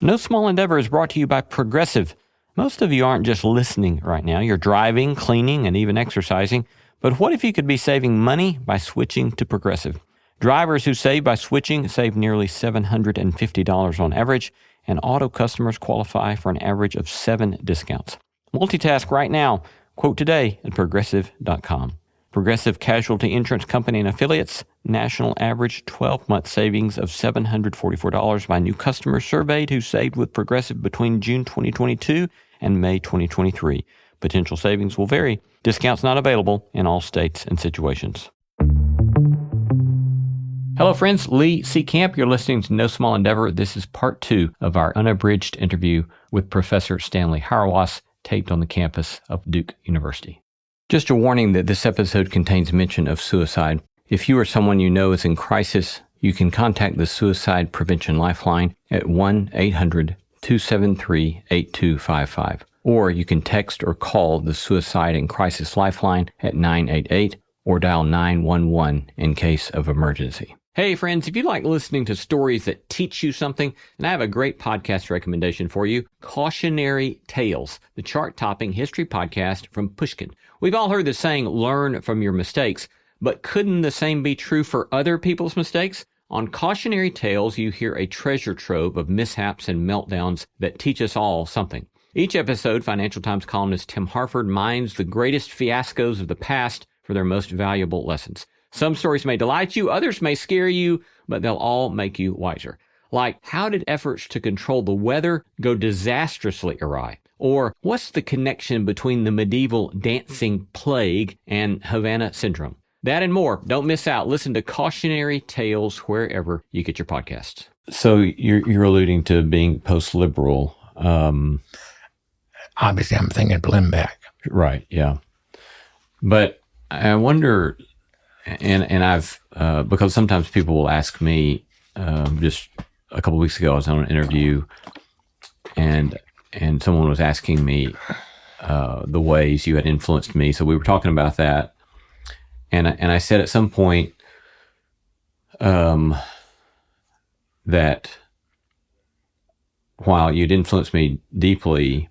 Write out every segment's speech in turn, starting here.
No Small Endeavor is brought to you by Progressive. Most of you aren't just listening right now. You're driving, cleaning, and even exercising. But what if you could be saving money by switching to Progressive? Drivers who save by switching save nearly $750 on average, and auto customers qualify for an average of 7 discounts. Multitask right now. Quote today at Progressive.com. Progressive Casualty Insurance Company and Affiliates. National average 12-month savings of $744 by new customers surveyed who saved with Progressive between June 2022 and May 2023. Potential savings will vary. Discounts not available in all states and situations. Hello, friends. Lee C. Camp. You're listening to No Small Endeavor. This is part 2 of our unabridged interview with Professor Stanley Hauerwas, taped on the campus of Duke University. Just a warning that this episode contains mention of suicide. If you or someone you know is in crisis, you can contact the Suicide Prevention Lifeline at 1-800-273-8255. Or you can text or call the Suicide and Crisis Lifeline at 988 or dial 911 in case of emergency. Hey friends, if you like listening to stories that teach you something, then I have a great podcast recommendation for you, Cautionary Tales, the chart-topping history podcast from Pushkin. We've all heard the saying, learn from your mistakes, but couldn't the same be true for other people's mistakes? On Cautionary Tales, you hear a treasure trove of mishaps and meltdowns that teach us all something. Each episode, Financial Times columnist Tim Harford mines the greatest fiascos of the past for their most valuable lessons. Some stories may delight you, others may scare you, but they'll all make you wiser. Like, how did efforts to control the weather go disastrously awry? Or, what's the connection between the medieval dancing plague and Havana syndrome? That and more. Don't miss out. Listen to Cautionary Tales wherever you get your podcasts. So you're alluding to being post-liberal. Obviously, I'm thinking Blimbeck. Right, yeah. But I wonder, and I've, because sometimes people will ask me, just a couple of weeks ago, I was on an interview, and someone was asking me the ways you had influenced me. So we were talking about that. And I said at some point that while you'd influenced me deeply,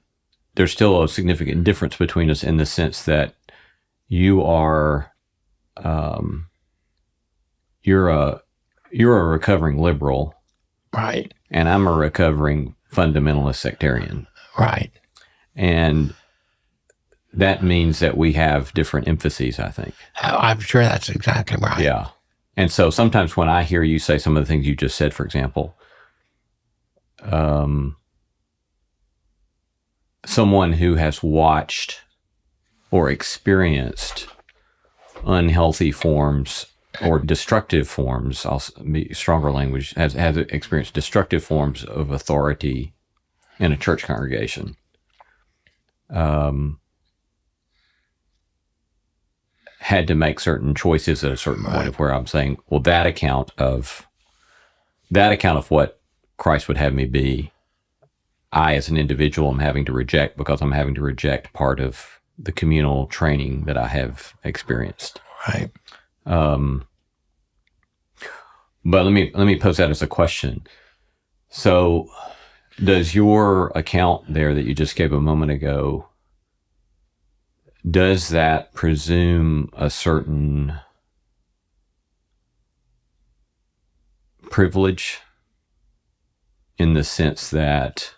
there's still a significant difference between us in the sense that you are you're a recovering liberal, right? And I'm a recovering fundamentalist sectarian, right? And that means that we have different emphases, I think. I'm sure that's exactly right. Yeah. And so sometimes when I hear you say some of the things you just said, for example, someone who has watched or experienced unhealthy forms or destructive forms, I'll be stronger language, has experienced destructive forms of authority in a church congregation. Had to make certain choices at a certain point of where I'm saying, well, that account of what Christ would have me be, I as an individual am having to reject because I'm having to reject part of the communal training that I have experienced. Right. But let me pose that as a question. So does your account there that you just gave a moment ago, does that presume a certain privilege in the sense that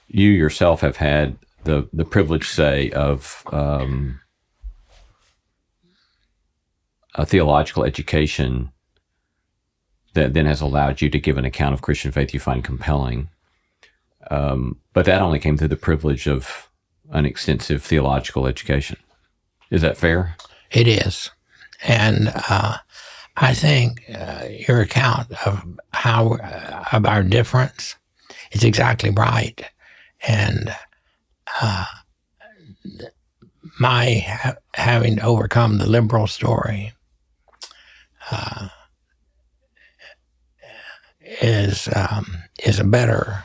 you yourself have had the privilege, say, of a theological education that then has allowed you to give an account of Christian faith you find compelling? But that only came through the privilege of an extensive theological education. Is that fair? It is. And I think your account of of our difference is exactly right. And my having to overcome the liberal story is a better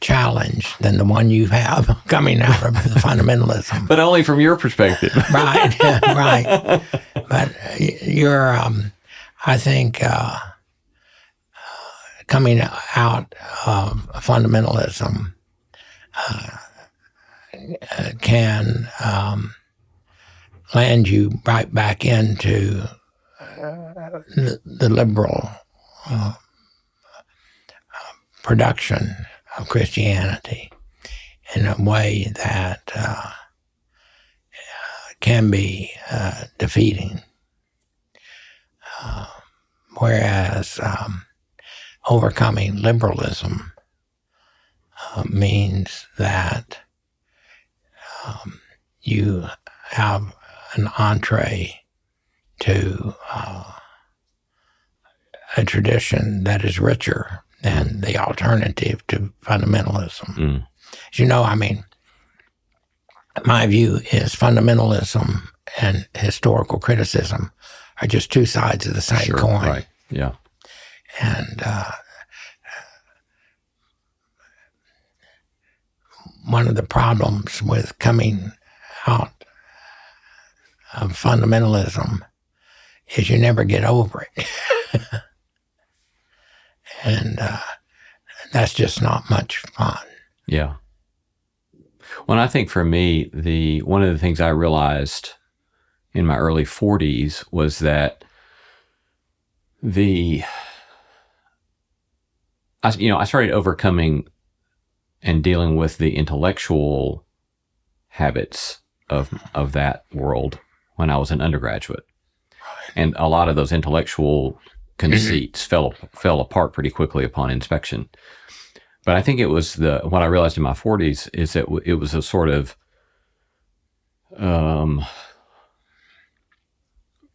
challenge than the one you have coming out of the fundamentalism. But only from your perspective. Right, right. But you're, I think, coming out of fundamentalism can land you right back into the liberal production of Christianity in a way that can be defeating. Whereas overcoming liberalism means that you have an entree to a tradition that is richer than the alternative to fundamentalism. As you know, I mean, my view is fundamentalism and historical criticism are just two sides of the same coin. Right. Yeah. And one of the problems with coming out of fundamentalism is you never get over it. And that's just not much fun. Yeah. Well, I think for me, one of the things I realized in my early 40s was that I started overcoming and dealing with the intellectual habits of that world when I was an undergraduate. And a lot of those intellectual conceits fell apart pretty quickly upon inspection. But I think it was what I realized in my 40s is that it was a sort of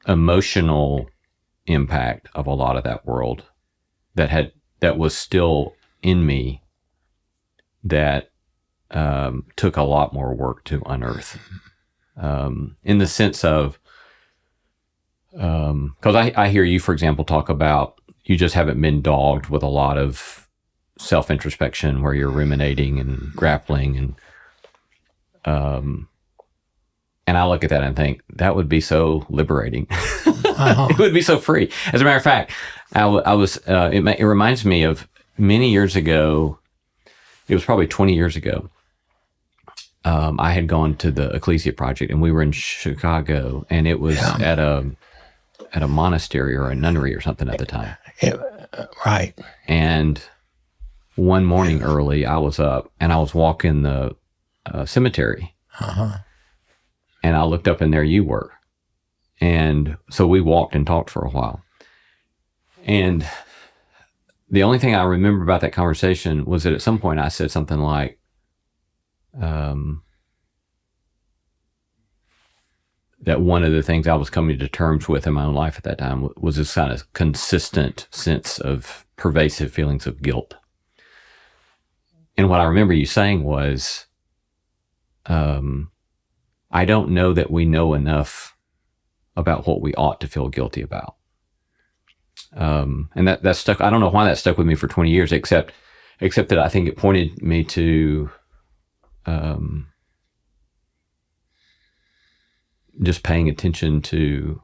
emotional impact of a lot of that world that was still in me that took a lot more work to unearth. In the sense of, because I hear you, for example, talk about you just haven't been dogged with a lot of self-introspection where you're ruminating and grappling, and I look at that and think that would be so liberating. It would be so free. As a matter of fact, it reminds me of many years ago. It was probably 20 years ago. I had gone to the Ecclesia Project, and we were in Chicago, and it was at a monastery or a nunnery or something at the time. Right. And one morning early, I was up and I was walking the cemetery, and I looked up, and there you were. And so we walked and talked for a while. And the only thing I remember about that conversation was that at some point I said something like, that one of the things I was coming to terms with in my own life at that time was this kind of consistent sense of pervasive feelings of guilt. And what I remember you saying was, I don't know that we know enough about what we ought to feel guilty about. And that stuck, I don't know why that stuck with me for 20 years, except that I think it pointed me to, just paying attention to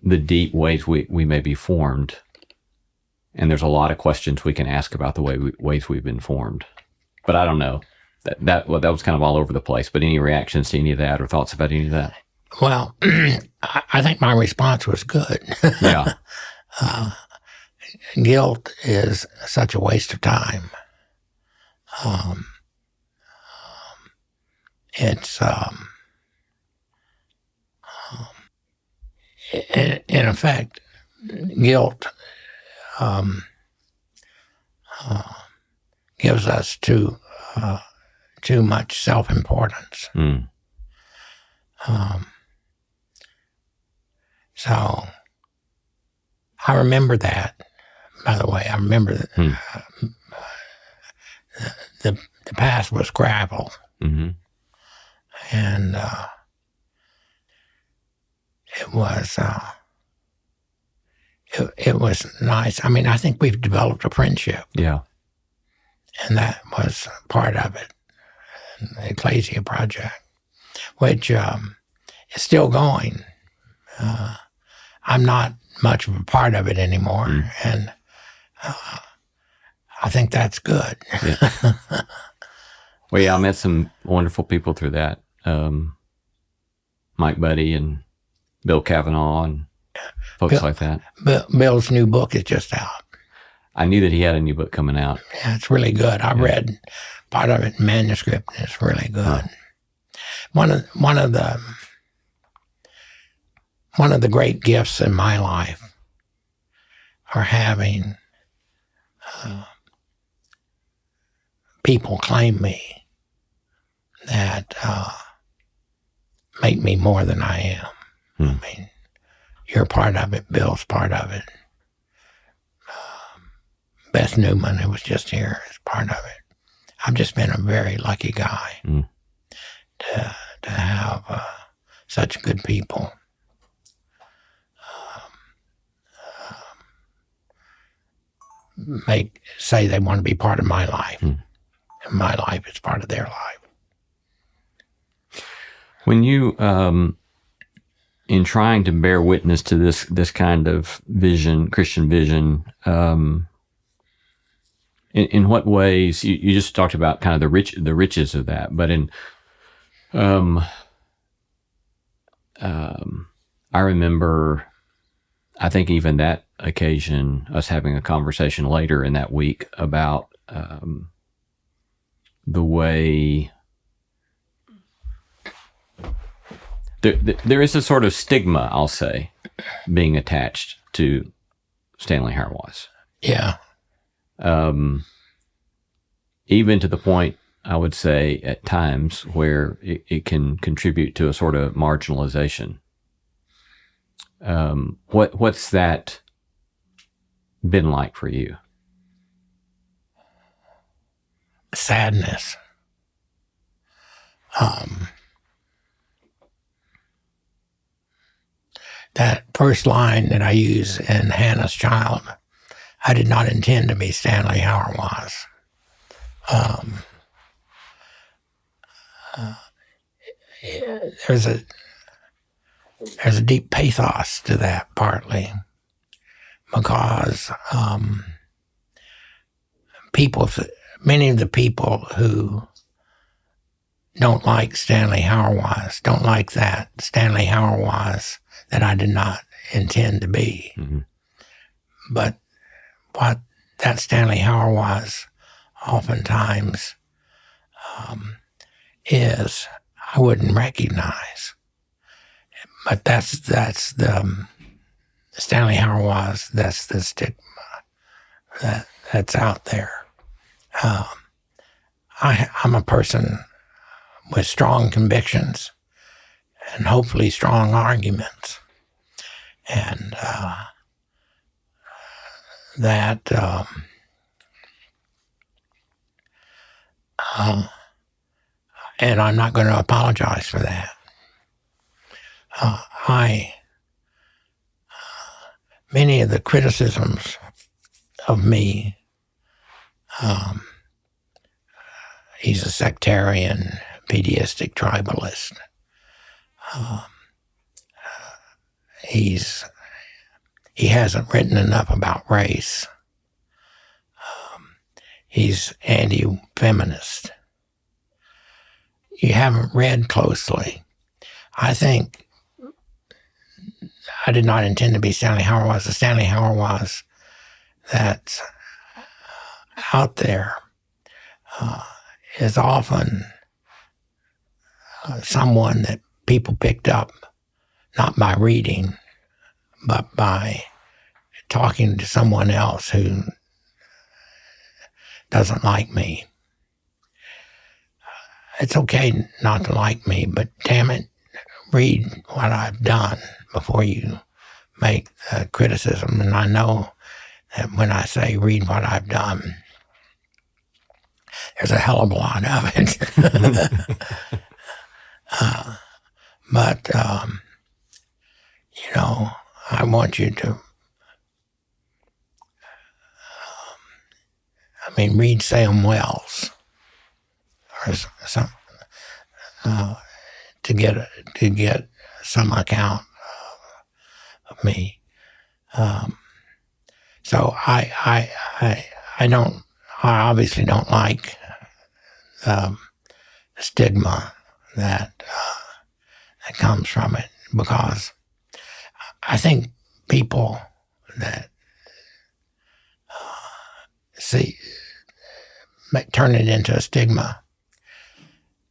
the deep ways we may be formed. And there's a lot of questions we can ask about the ways we've been formed. But I don't know. That was kind of all over the place. But any reactions to any of that or thoughts about any of that? Well, I think my response was good. Yeah. Guilt is such a waste of time. It's in effect, guilt gives us too much self-importance. So I remember that. By the way, I remember that the past was gravel, and it was nice. I mean, I think we've developed a friendship. Yeah, and that was part of it. The Ecclesia Project, which is still going. I'm not much of a part of it anymore, and I think that's good. Yeah. Well, yeah, I met some wonderful people through that. Mike Buddy and Bill Cavanaugh and folks like that. Bill's new book is just out. I knew that he had a new book coming out. Yeah, it's really good. I read part of it in manuscript, and it's really good. Huh. One of the great gifts in my life are having people claim me that make me more than I am. I mean, you're part of it. Bill's part of it. Beth Newman, who was just here, is part of it. I've just been a very lucky guy to have such good people. Say they want to be part of my life. And my life is part of their life. When you, in trying to bear witness to this kind of vision, Christian vision, in what ways, you just talked about kind of the riches of that, but I remember, I think even that occasion, us having a conversation later in that week about the way there is a sort of stigma, I'll say, being attached to Stanley Hauerwas. Yeah. Even to the point, I would say, at times where it can contribute to a sort of marginalization. What's that been like for you? Sadness. That first line that I use in Hannah's Child, I did not intend to be Stanley Hauerwas. There's a deep pathos to that, partly because many of the people who don't like Stanley Hauerwas don't like that Stanley Hauerwas that I did not intend to be. Mm-hmm. But what that Stanley Hauerwas oftentimes is, I wouldn't recognize. But that's the Stanley Hauerwas, that's the stigma that's out there. I'm a person with strong convictions and hopefully strong arguments. And and I'm not going to apologize for that. Many of the criticisms of me, he's a sectarian, pietistic tribalist. He hasn't written enough about race. He's anti-feminist. You haven't read closely. I think I did not intend to be Stanley Hauerwas. The Stanley Hauerwas that's out there is often someone that people picked up not by reading, but by talking to someone else who doesn't like me. It's okay not to like me, but damn it, read what I've done before you make the criticism. And I know that when I say read what I've done, there's a hell of a lot of it. But I want you to, read Sam Wells or some to get some account of me. So I obviously don't like the stigma that comes from it, because I think people that turn it into a stigma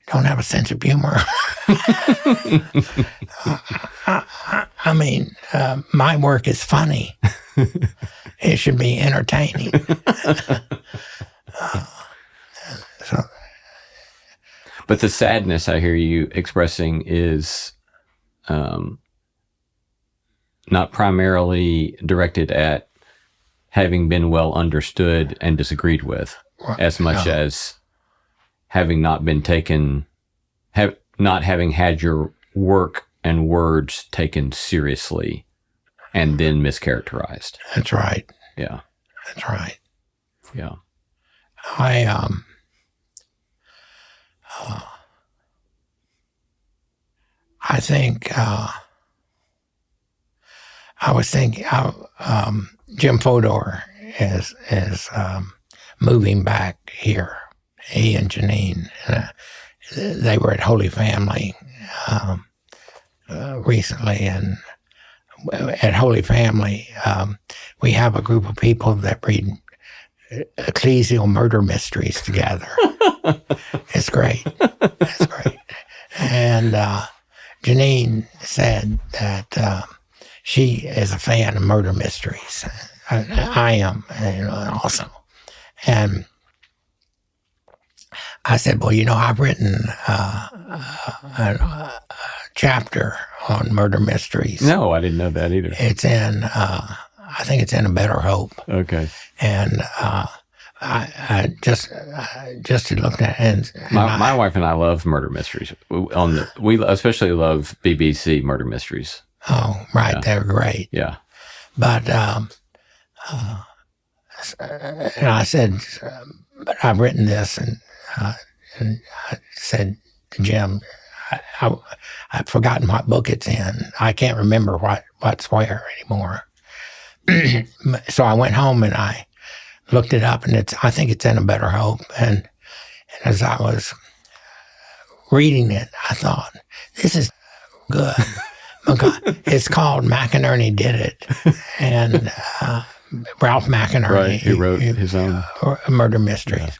don't have a sense of humor. I mean, my work is funny. It should be entertaining. But the sadness I hear you expressing is not primarily directed at having been well understood and disagreed with, as much as having not been taken, not having had your work and words taken seriously and then mischaracterized. That's right. Yeah. That's right. Yeah. I think I was thinking Jim Fodor is moving back here. He and Janine, they were at Holy Family recently, and at Holy Family we have a group of people that read ecclesial murder mysteries together. It's great. It's great. And Janine said that she is a fan of murder mysteries. I am, also. And I said, well, I've written a chapter on murder mysteries. No, I didn't know that either. It's in, I think it's in A Better Hope. Okay. And I just looked at it. And my wife and I love murder mysteries. We especially love BBC murder mysteries. Oh, right. Yeah. They're great. Yeah. But, and I said, but I've written this, and I said to Jim, I've forgotten what book it's in. I can't remember what's where anymore. So I went home and I looked it up, and I think it's in A Better Hope. And as I was reading it, I thought, this is good. Because it's called McInerney Did It. And Ralph McInerney. Right, he wrote his own. Murder Mysteries.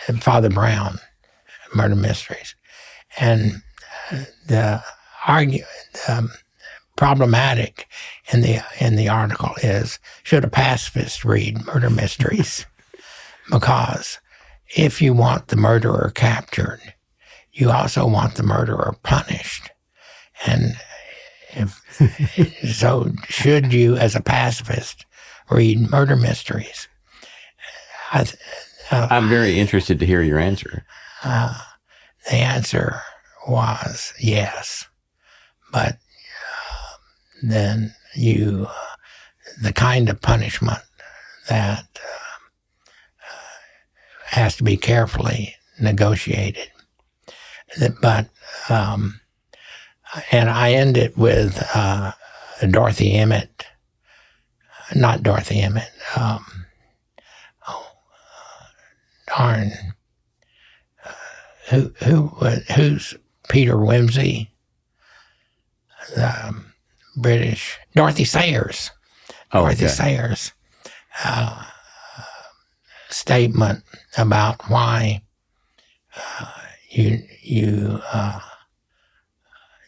Yeah. Father Brown, Murder Mysteries. And the problematic in the article is, should a pacifist read murder mysteries? Because if you want the murderer captured, you also want the murderer punished. And so should you, as a pacifist, read murder mysteries? I'm very interested to hear your answer. The answer was yes. But then the kind of punishment that has to be carefully negotiated. But and I end it with Dorothy Emmett, not Dorothy Emmett. Who's Peter Wimsey? The British Dorothy Sayers. Oh, Dorothy okay. Sayers' statement about why you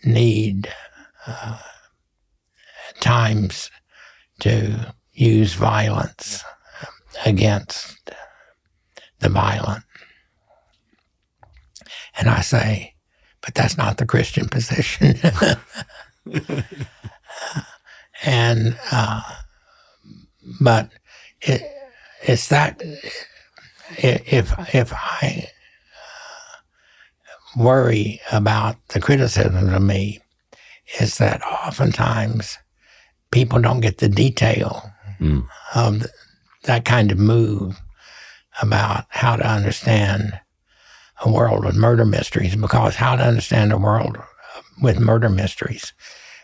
need at times to use violence against the violent. And I say, but that's not the Christian position. And but it's that if I worry about the criticism of me, is that oftentimes people don't get the detail of that kind of move about how to understand a world with murder mysteries, because how to understand a world with murder mysteries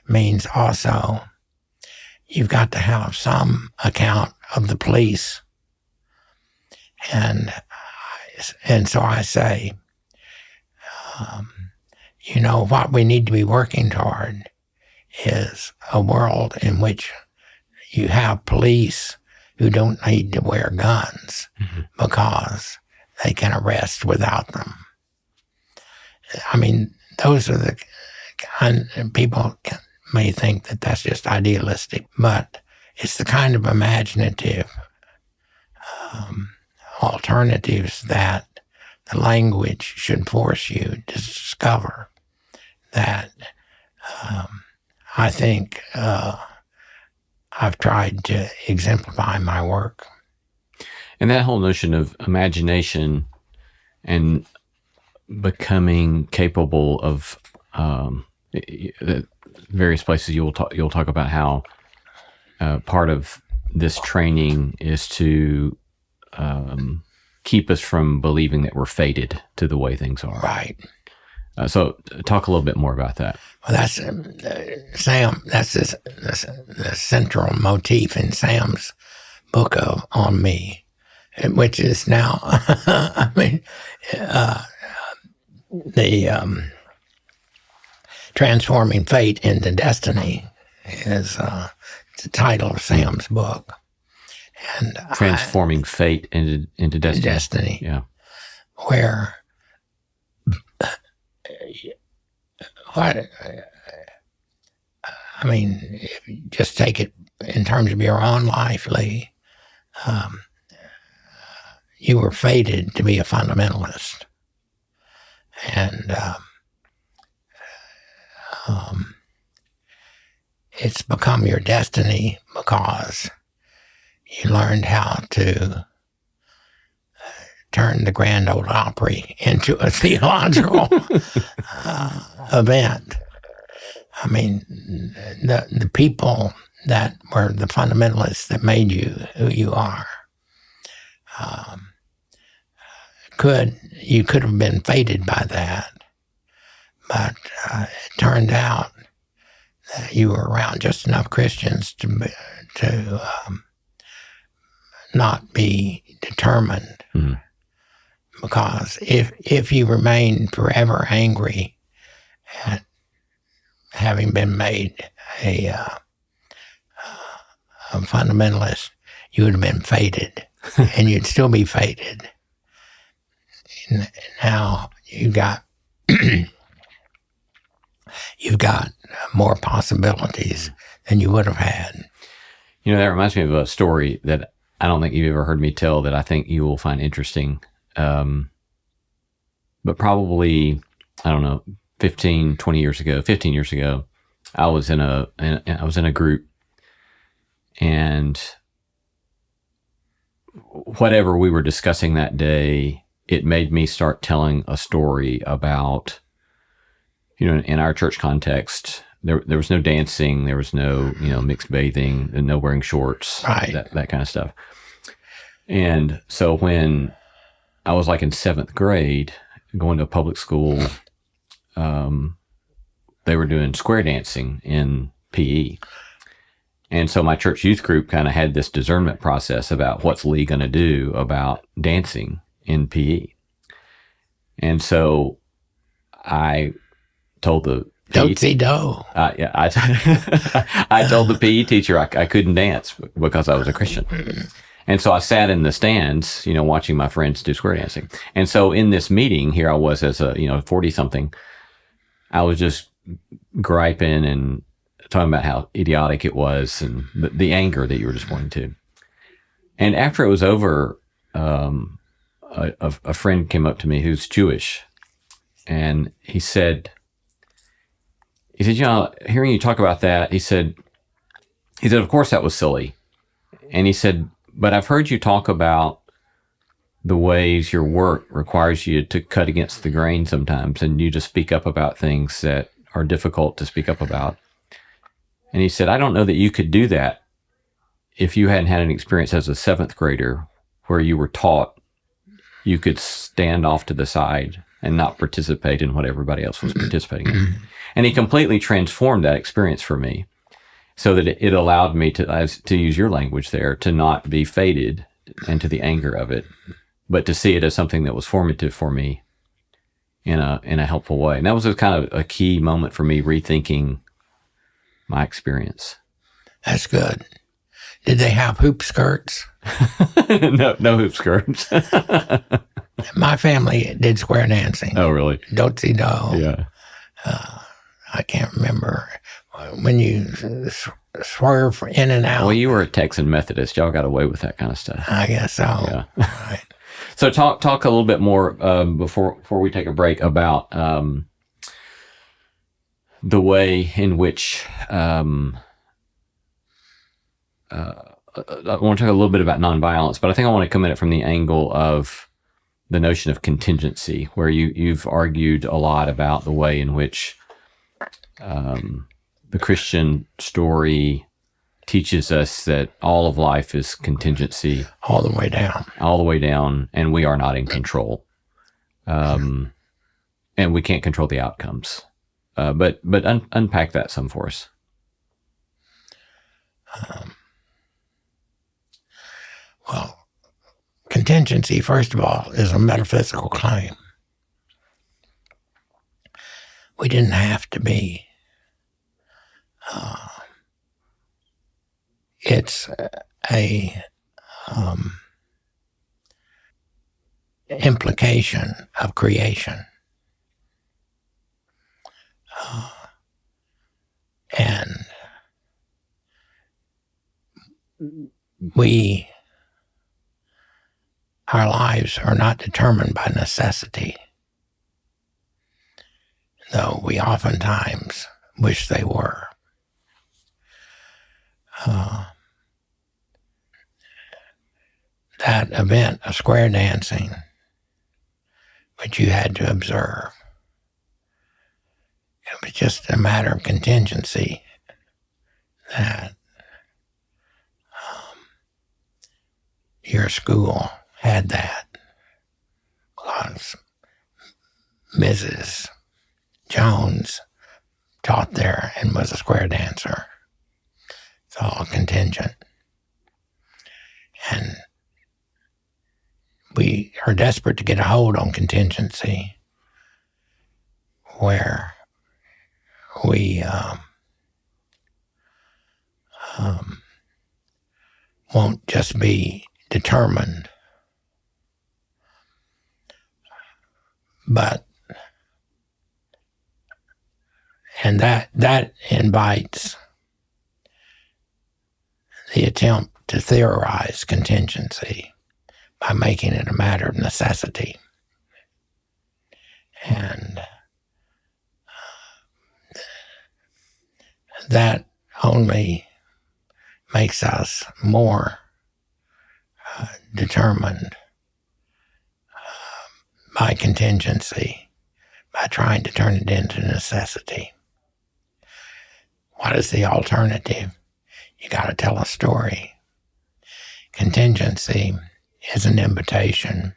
means also you've got to have some account of the police. And so I say, what we need to be working toward is a world in which you have police who don't need to wear guns because they can arrest without them. I mean, those are the kind people may think that that's just idealistic, but it's the kind of imaginative alternatives that the language should force you to discover that I think I've tried to exemplify in my work. And that whole notion of imagination and becoming capable of various places you'll talk about how part of this training is to keep us from believing that we're fated to the way things are. Right. So talk a little bit more about that. Well, that's Sam. That's the central motif in Sam's book on me, which is now, I mean, the Transforming Fate into Destiny is the title of Sam's book. And Transforming Fate into Destiny. Destiny. Yeah. Where I mean, if you just take it in terms of your own life, Lee, you were fated to be a fundamentalist. And it's become your destiny because you learned how to turn the Grand Ole Opry into a theological event. I mean, the people that were the fundamentalists that made you who you are, you could have been fated by that, but it turned out that you were around just enough Christians to not be determined. Mm-hmm. Because if you remain forever angry at having been made a fundamentalist, you would have been fated, and you'd still be fated. And now you've got more possibilities than you would have had. You know, that reminds me of a story that I don't think you've ever heard me tell that I think you will find interesting. But probably, I don't know, 15 years ago, I was in a group, and whatever we were discussing that day, it made me start telling a story about, in our church context, there was no dancing, there was no, mixed bathing, and no wearing shorts, right. that kind of stuff. And so when I was like in 7th grade, going to a public school, they were doing square dancing in PE. And so my church youth group kind of had this discernment process about what's Lee going to do about dancing in PE. And so I told the I told the PE teacher I couldn't dance because I was a Christian. And so I sat in the stands, watching my friends do square dancing. And so in this meeting, here I was as a, 40-something, I was just griping and talking about how idiotic it was and the anger that you were just pointing to. And after it was over, a friend came up to me who's Jewish, and he said, hearing you talk about that, he said, of course that was silly. And he said, but I've heard you talk about the ways your work requires you to cut against the grain sometimes, and you just speak up about things that are difficult to speak up about. And he said, I don't know that you could do that if you hadn't had an experience as a 7th grader where you were taught you could stand off to the side and not participate in what everybody else was participating in. And he completely transformed that experience for me. So that it allowed me to use your language there, to not be faded into the anger of it, but to see it as something that was formative for me in a helpful way. And that was a kind of a key moment for me rethinking my experience. That's good. Did they have hoop skirts? No hoop skirts. My family did square dancing. Oh, really? Do-si-do. Yeah. I can't remember. When you swerve in and out. Well, you were a Texan Methodist. Y'all got away with that kind of stuff. I guess so. Yeah. Right. So talk a little bit more before we take a break about the way in which I want to talk a little bit about nonviolence, but I think I want to come at it from the angle of the notion of contingency, where you've argued a lot about the way in which the Christian story teaches us that all of life is contingency. All the way down. All the way down, and we are not in control. And we can't control the outcomes. But unpack that some for us. Well, contingency, first of all, is a metaphysical claim. We didn't have to be. It's a implication of creation. And our lives are not determined by necessity, though we oftentimes wish they were. That event of square dancing, which you had to observe, it was just a matter of contingency that your school had that, because Mrs. Jones taught there and was a square dancer. It's all contingent. And we are desperate to get a hold on contingency, where we won't just be determined, and that invites the attempt to theorize contingency by making it a matter of necessity. And that only makes us more determined by contingency, by trying to turn it into necessity. What is the alternative? You got to tell a story. Contingency is an invitation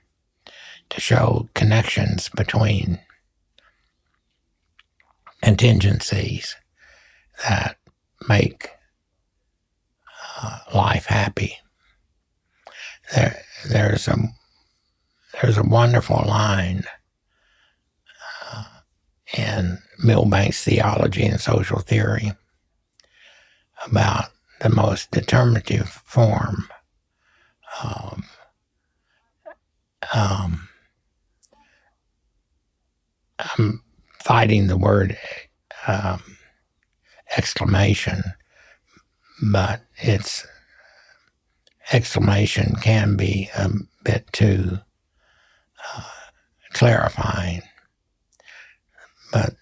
to show connections between contingencies that make life happy. There's a wonderful line in Milbank's Theology and Social Theory about the most determinative form of I'm fighting the word exclamation, but its exclamation can be a bit too clarifying. But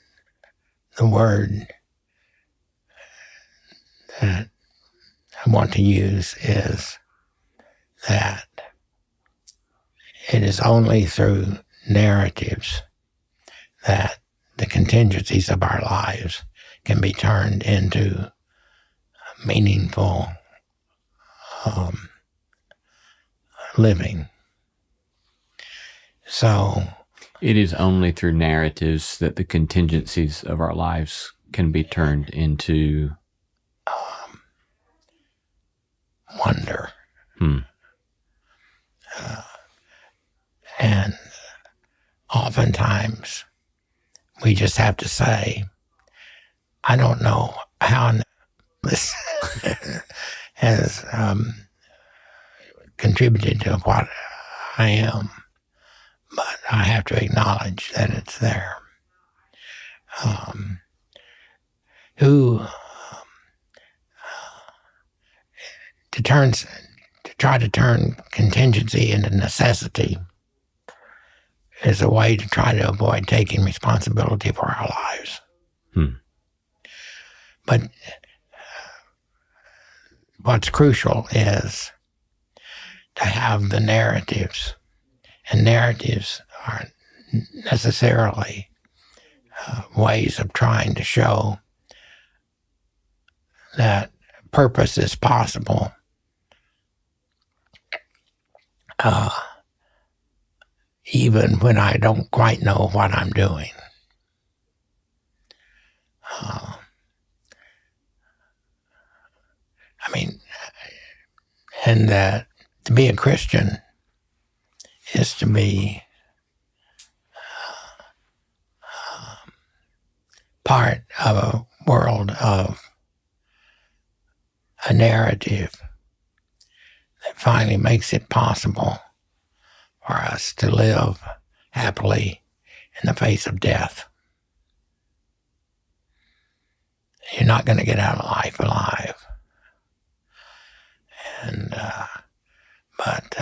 the word that I want to use is that it is only through narratives that the contingencies of our lives can be turned into meaningful living. So it is only through narratives that the contingencies of our lives can be turned into wonder. Hmm. And oftentimes we just have to say, I don't know how this has contributed to what I am, but I have to acknowledge that it's there. To try to turn contingency into necessity is a way to try to avoid taking responsibility for our lives. Hmm. But what's crucial is to have the narratives, and narratives aren't necessarily ways of trying to show that purpose is possible. Even when I don't quite know what I'm doing. And that to be a Christian is to be part of a world of a narrative that finally makes it possible for us to live happily in the face of death. You're not going to get out of life alive. But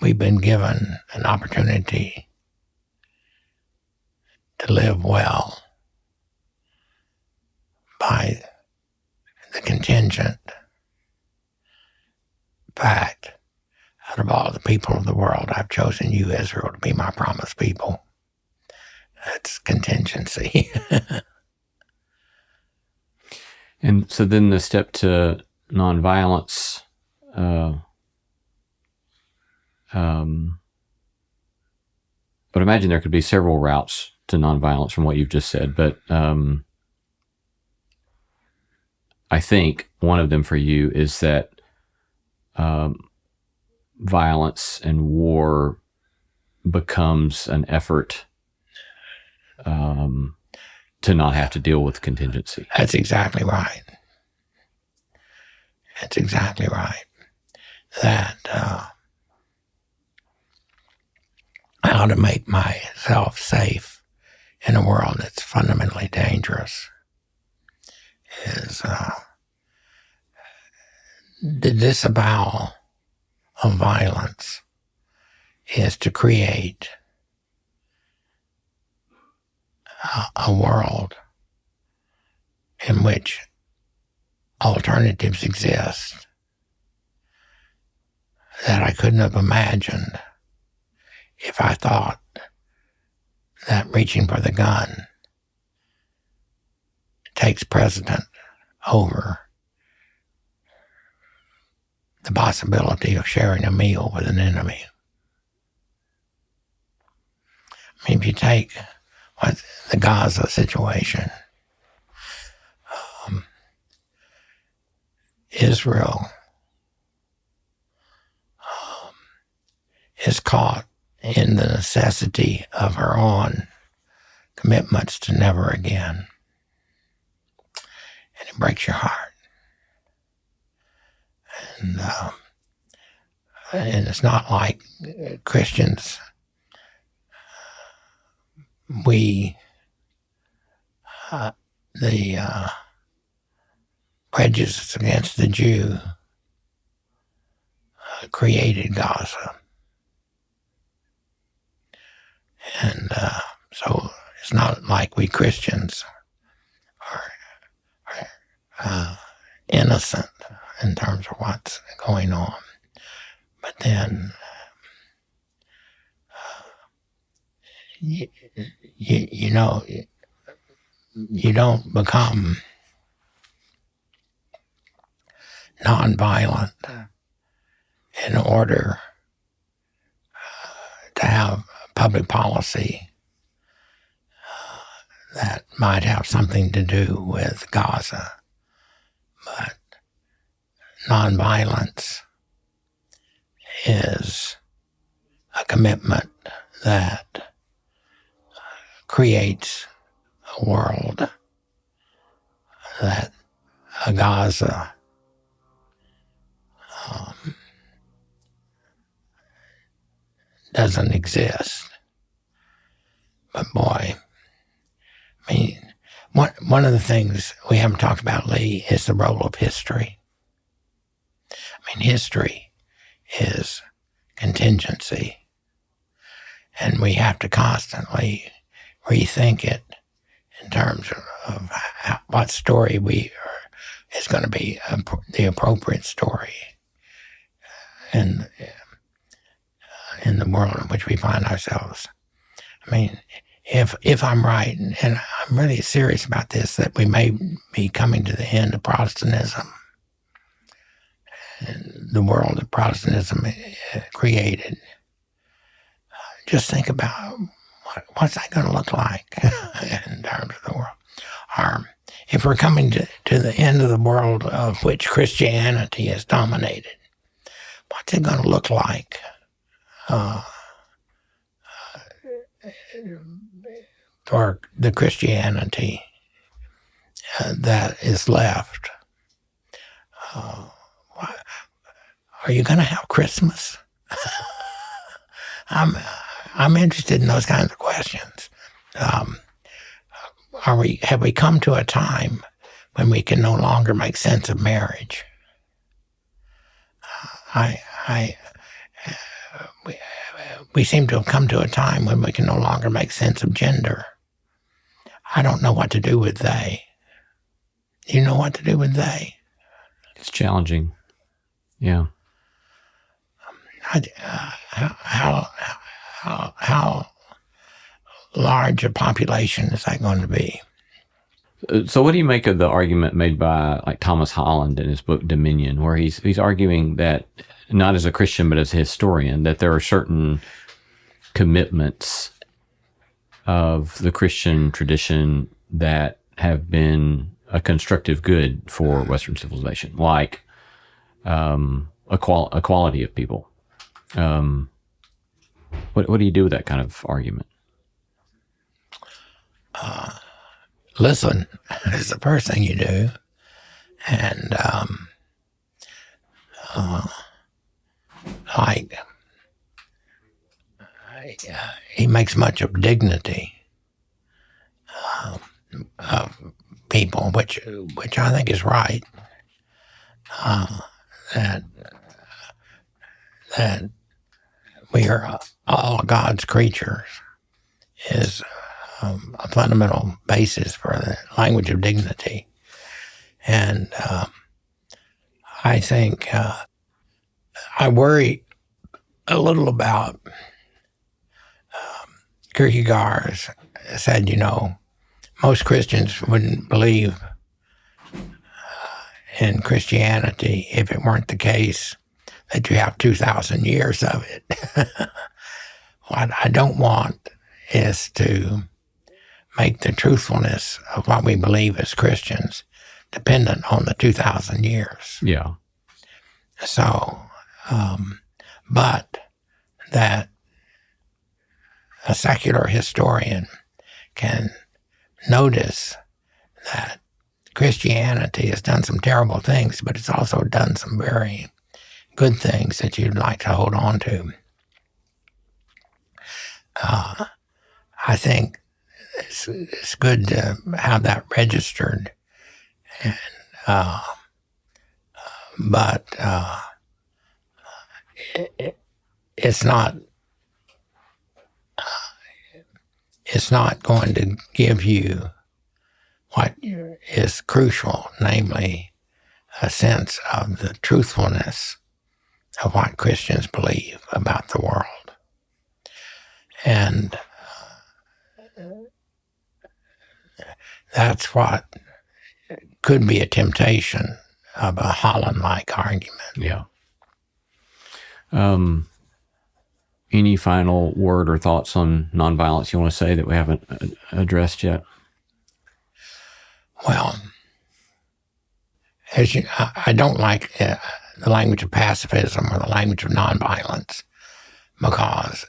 we've been given an opportunity to live well by the contingent fact, out of all the people of the world, I've chosen you, Israel, to be my promised people. That's contingency. And so then the step to nonviolence, but imagine there could be several routes to nonviolence from what you've just said, but I think one of them for you is that violence and war becomes an effort to not have to deal with contingency. That's exactly right. That's exactly right. That how to make myself safe in a world that's fundamentally dangerous is the disavowal of violence is to create a world in which alternatives exist that I couldn't have imagined if I thought that reaching for the gun takes precedent over the possibility of sharing a meal with an enemy. I mean, if you take the Gaza situation, Israel is caught in the necessity of her own commitments to never again. And it breaks your heart. And it's not like Christians, the prejudice against the Jew created Gaza. And so it's not like we Christians are innocent in terms of what's going on. But then you know, you don't become nonviolent in order to have public policy that might have something to do with Gaza, but nonviolence is a commitment that creates a world that a Gaza doesn't exist. But boy, I mean, one of the things we haven't talked about, Lee, is the role of history. I mean, history is contingency, and we have to constantly rethink it in terms of what story is going to be the appropriate story in the world in which we find ourselves. I mean, if I'm right, and I'm really serious about this, that we may be coming to the end of Protestantism, and the world that Protestantism created, just think about what's that going to look like in terms of the world. If we're coming to the end of the world of which Christianity has dominated, what's it going to look like for the Christianity that is left? Are you going to have Christmas? I'm interested in those kinds of questions. Have we come to a time when we can no longer make sense of marriage? We seem to have come to a time when we can no longer make sense of gender. I don't know what to do with they. Do you know what to do with they? It's challenging. Yeah. How large a population is that going to be? So what do you make of the argument made by like Thomas Holland in his book Dominion, where he's arguing that, not as a Christian but as a historian, that there are certain commitments of the Christian tradition that have been a constructive good for Western civilization, like equality of people. What do you do with that kind of argument? Listen is the first thing you do, and he makes much of dignity of people, which I think is right. That we are all God's creatures is a fundamental basis for the language of dignity. And I think I worry a little about Kierkegaard said, most Christians wouldn't believe in Christianity if it weren't the case that you have 2,000 years of it. What I don't want is to make the truthfulness of what we believe as Christians dependent on the 2,000 years. Yeah. So, but that a secular historian can notice that Christianity has done some terrible things, but it's also done some very good things that you'd like to hold on to. I think it's good to have that registered, and but it's not going to give you what is crucial, namely a sense of the truthfulness of what Christians believe about the world. And that's what could be a temptation of a Holland-like argument. Yeah. Any final word or thoughts on nonviolence you want to say that we haven't addressed yet? Well, I don't like the language of pacifism or the language of nonviolence because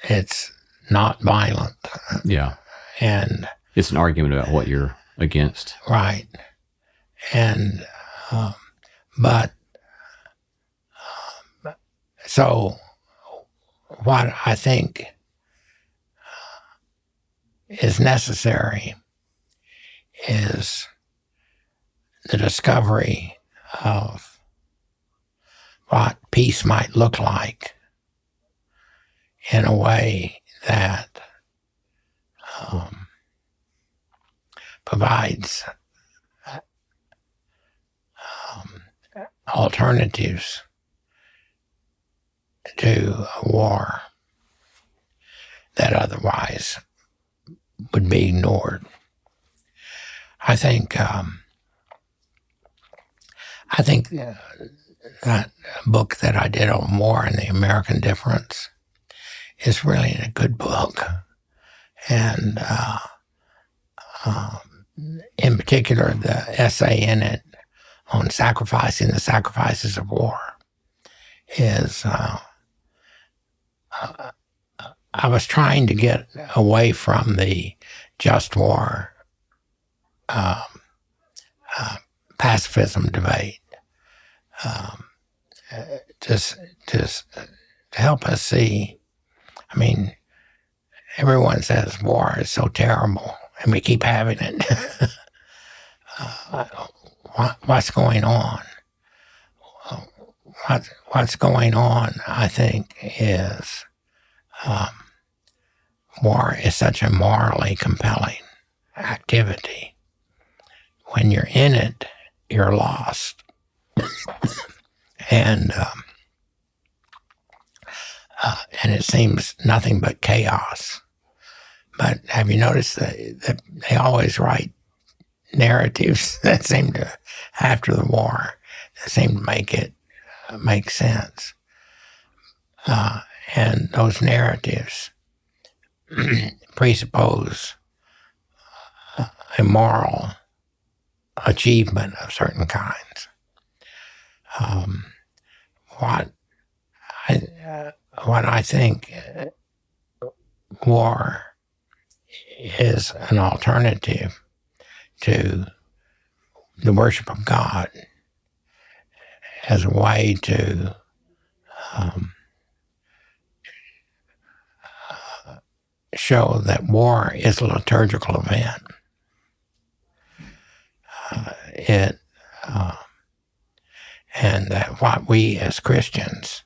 it's not violent. Yeah. And it's an argument about what you're against. Right. And, but, so what I think is necessary is the discovery of what peace might look like in a way that provides alternatives to a war that otherwise would be ignored. I think that book that I did on war and the American difference is really a good book, and in particular, the essay in it on sacrificing the sacrifices of war is. I was trying to get away from the just war pacifism debate, just to help us see. I mean, everyone says war is so terrible, and we keep having it. What's going on? What's going on, I think, is war is such a morally compelling activity. When you're in it, you're lost. And it seems nothing but chaos. But have you noticed that they always write narratives that seem to, after the war, that seem to make sense. And those narratives presuppose a moral achievement of certain kinds. What I think war is an alternative to the worship of God as a way to show that war is a liturgical event. And that what we as Christians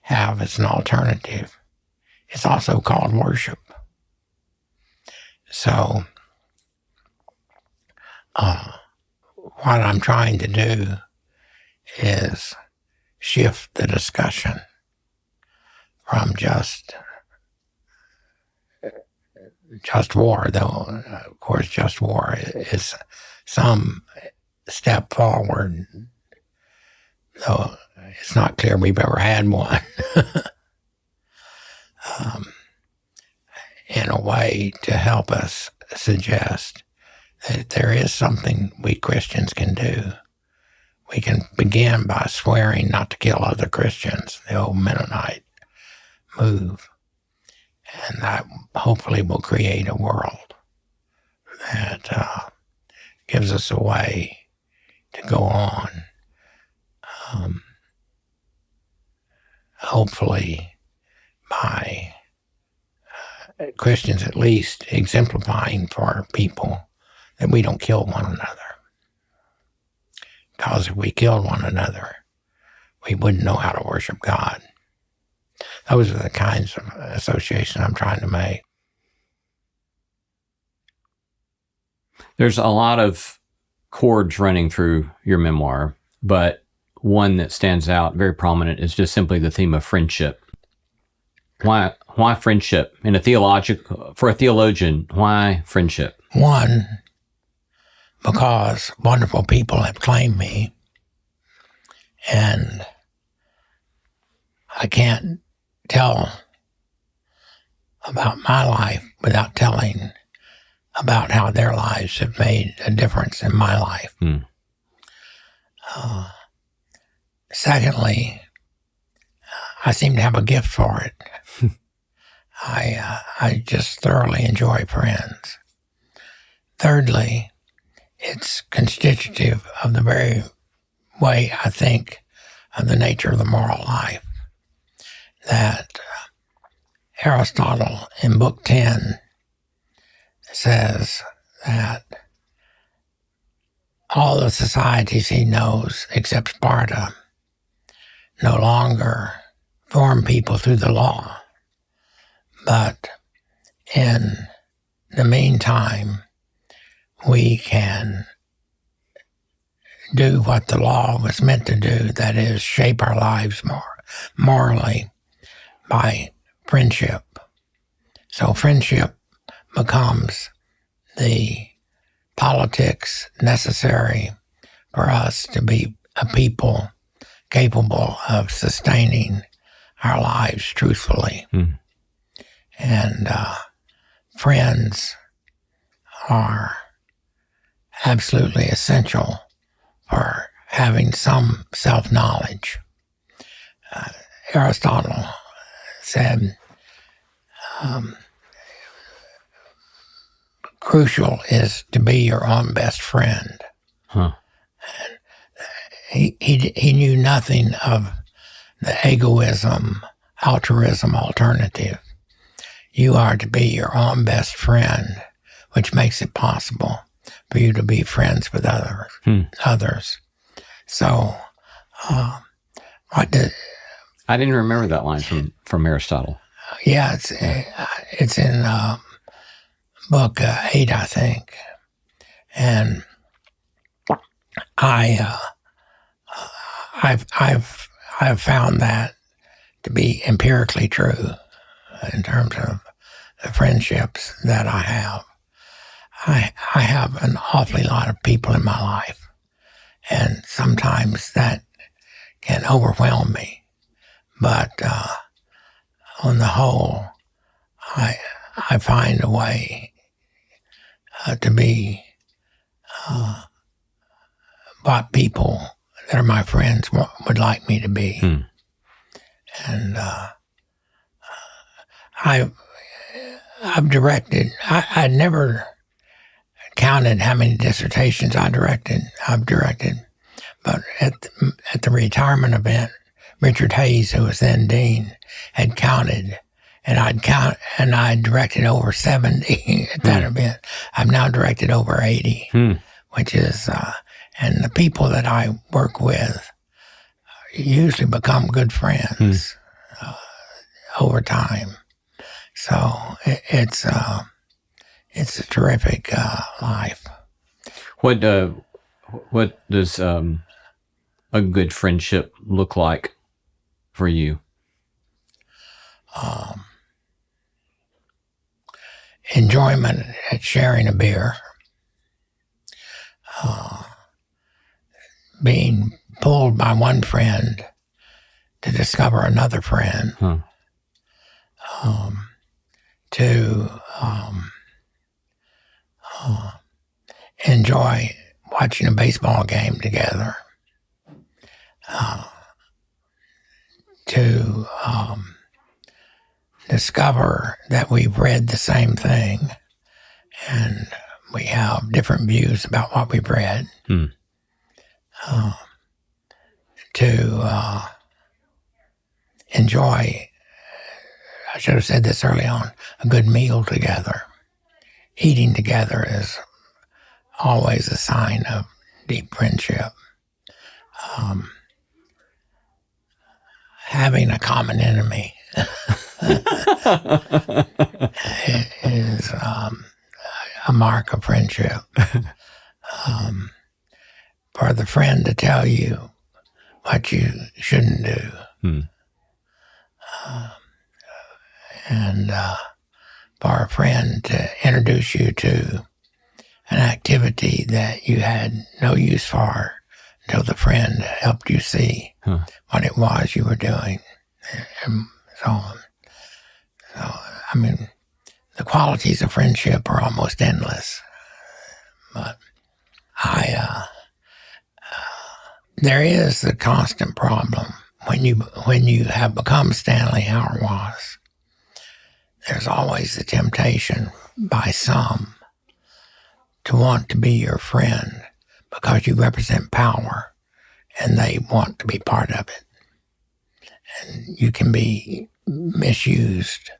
have as an alternative is also called worship. So, what I'm trying to do is shift the discussion from just war, though, of course, just war is some step forward, though it's not clear we've ever had one, in a way to help us suggest that there is something we Christians can do. We can begin by swearing not to kill other Christians, the old Mennonite move. And that hopefully will create a world that gives us a way to go on. Hopefully by Christians at least exemplifying for people that we don't kill one another. Because if we killed one another, we wouldn't know how to worship God. Those are the kinds of associations I'm trying to make. There's a lot of chords running through your memoir, but one that stands out very prominent is just simply the theme of friendship. Why friendship? For a theologian, why friendship? One, because wonderful people have claimed me, and I can't tell about my life without telling about how their lives have made a difference in my life. Secondly, I seem to have a gift for it. I just thoroughly enjoy friends. Thirdly, it's constitutive of the very way I think of the nature of the moral life. That Aristotle in Book 10 says that all the societies he knows, except Sparta, no longer form people through the law. But in the meantime, we can do what the law was meant to do, that is, shape our lives more morally by friendship. So friendship becomes the politics necessary for us to be a people capable of sustaining our lives truthfully. And friends are absolutely essential for having some self-knowledge. Aristotle said, crucial is to be your own best friend. He knew nothing of the egoism, altruism alternative. You are to be your own best friend, which makes it possible for you to be friends with others. So, I didn't remember that line from Aristotle. Yeah, it's in book 8, I think, and I've found that to be empirically true in terms of the friendships that I have. I have an awfully lot of people in my life, and sometimes that can overwhelm me. But on the whole, I find a way to be what people that are my friends would like me to be. And I've directed, I never counted how many dissertations I've directed, but at the retirement event, Richard Hayes, who was then dean, had counted, and I directed over 70 at that event. I've now directed over 80, which is, and the people that I work with usually become good friends over time. So it's a terrific life. What does a good friendship look like for you? Enjoyment at sharing a beer, being pulled by one friend to discover another friend, to enjoy watching a baseball game together, to discover that we've read the same thing and we have different views about what we've read, to enjoy, I should have said this early on, a good meal together. Eating together is always a sign of deep friendship. Having a common enemy is a mark of friendship. For the friend to tell you what you shouldn't do, and for a friend to introduce you to an activity that you had no use for until the friend helped you see what it was you were doing, and so on. So, I mean, the qualities of friendship are almost endless. But there is the constant problem when you have become Stanley Hauerwas. There's always the temptation by some to want to be your friend because you represent power and they want to be part of it. And you can be misused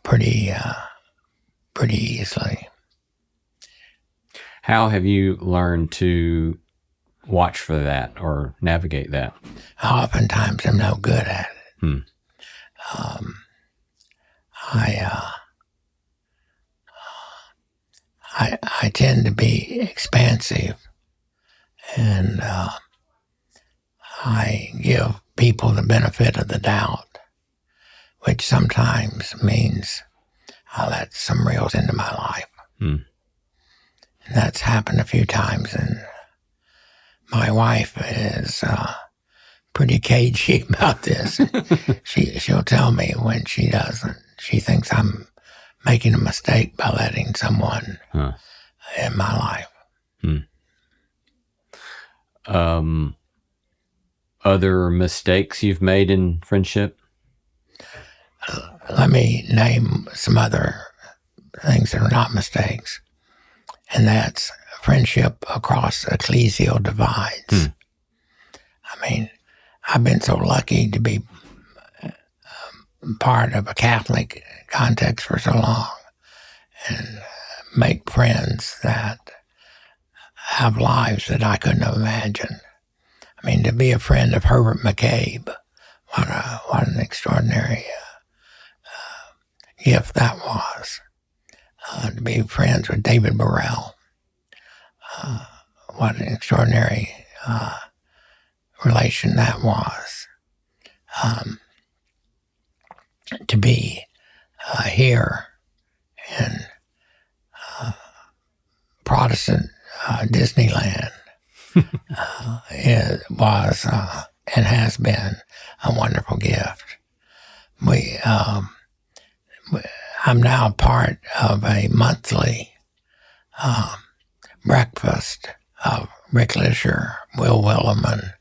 pretty easily. How have you learned to watch for that or navigate that? Oftentimes I'm no good at it. I tend to be expansive, and I give people the benefit of the doubt, which sometimes means I let some reels into my life. And that's happened a few times, and my wife is pretty cagey about this. She'll tell me when she doesn't. She thinks I'm making a mistake by letting someone in my life. Other mistakes you've made in friendship? Let me name some other things that are not mistakes, and that's friendship across ecclesial divides. I mean, I've been so lucky to be part of a Catholic context for so long and make friends that have lives that I couldn't have imagined. I mean, to be a friend of Herbert McCabe, what an extraordinary gift that was. To be friends with David Burrell, what an extraordinary relation that was. To be here in Protestant Disneyland it was and has been a wonderful gift. I'm now part of a monthly breakfast of Rick Lisher, Will Williman,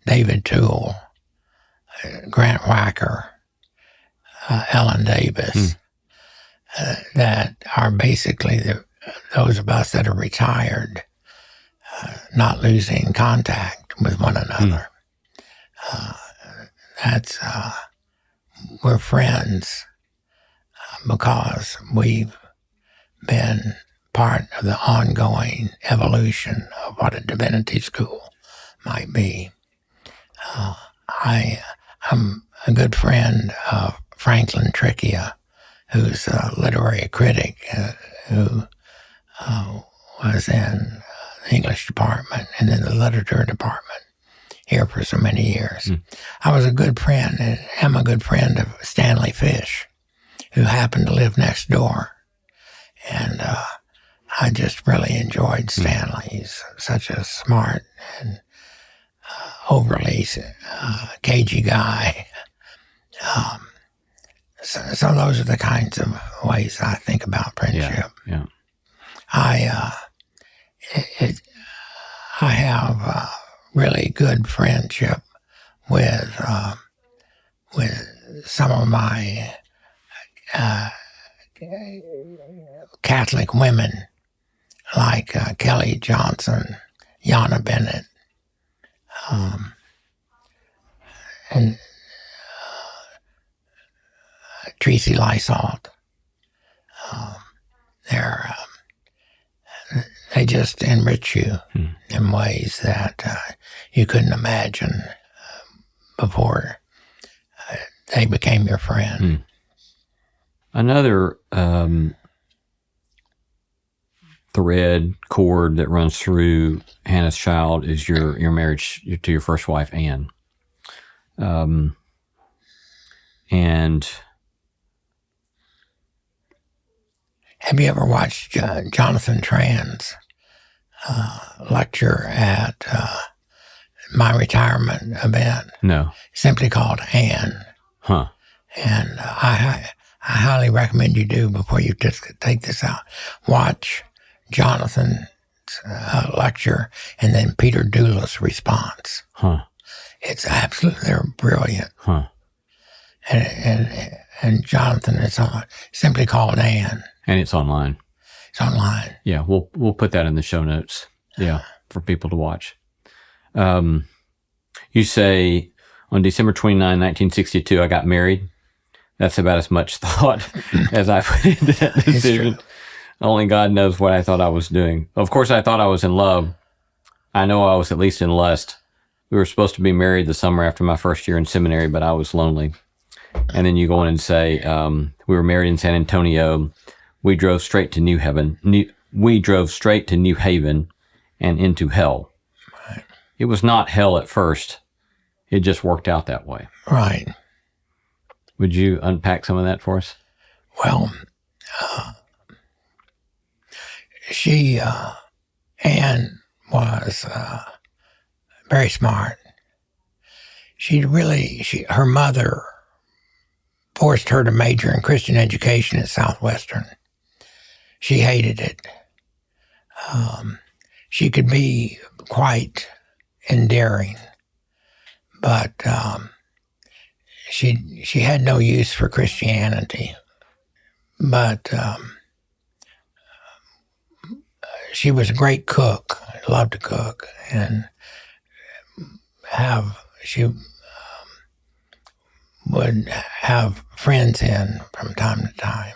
David Toole, Grant Wacker, Ellen Davis, that are basically those of us that are retired, not losing contact with one another. We're friends because we've been part of the ongoing evolution of what a divinity school might be. I'm a good friend of Franklin Tricchia, who's a literary critic who was in the English department and in the literature department here for so many years. I was a good friend and am a good friend of Stanley Fish, who happened to live next door. And I just really enjoyed Stanley. He's such a smart and overly cagey guy. So those are the kinds of ways I think about friendship. Yeah. I have a really good friendship with some of my Catholic women, like Kelly Johnson, Yana Bennett, and Tracy Lysalt. They just enrich you in ways that you couldn't imagine before they became your friend. Another cord that runs through Hannah's Child is your marriage to your first wife, Anne. And have you ever watched Jonathan Tran's lecture at my retirement event? No. Simply called Anne. And I highly recommend you do before you just take this out. Watch Jonathan Hauerwas lecture and then Peter Doula's response. Huh. It's absolutely, they're brilliant. Huh. And Jonathan, it's on, simply called Anne. And it's online. It's online. Yeah, we'll put that in the show notes. Yeah, for people to watch. You say, on December 29, 1962, I got married. That's about as much thought as I put into that decision. Only God knows what I thought I was doing. Of course, I thought I was in love. I know I was at least in lust. We were supposed to be married the summer after my first year in seminary, but I was lonely. And then you go in and say, we were married in San Antonio. We drove straight to New Haven and into hell. Right. It was not hell at first. It just worked out that way. Right. Would you unpack some of that for us? Well, Anne was very smart. Her mother forced her to major in Christian education at Southwestern. She hated it. She could be quite endearing, but she had no use for Christianity. But she was a great cook. Loved to cook, and she would have friends in from time to time.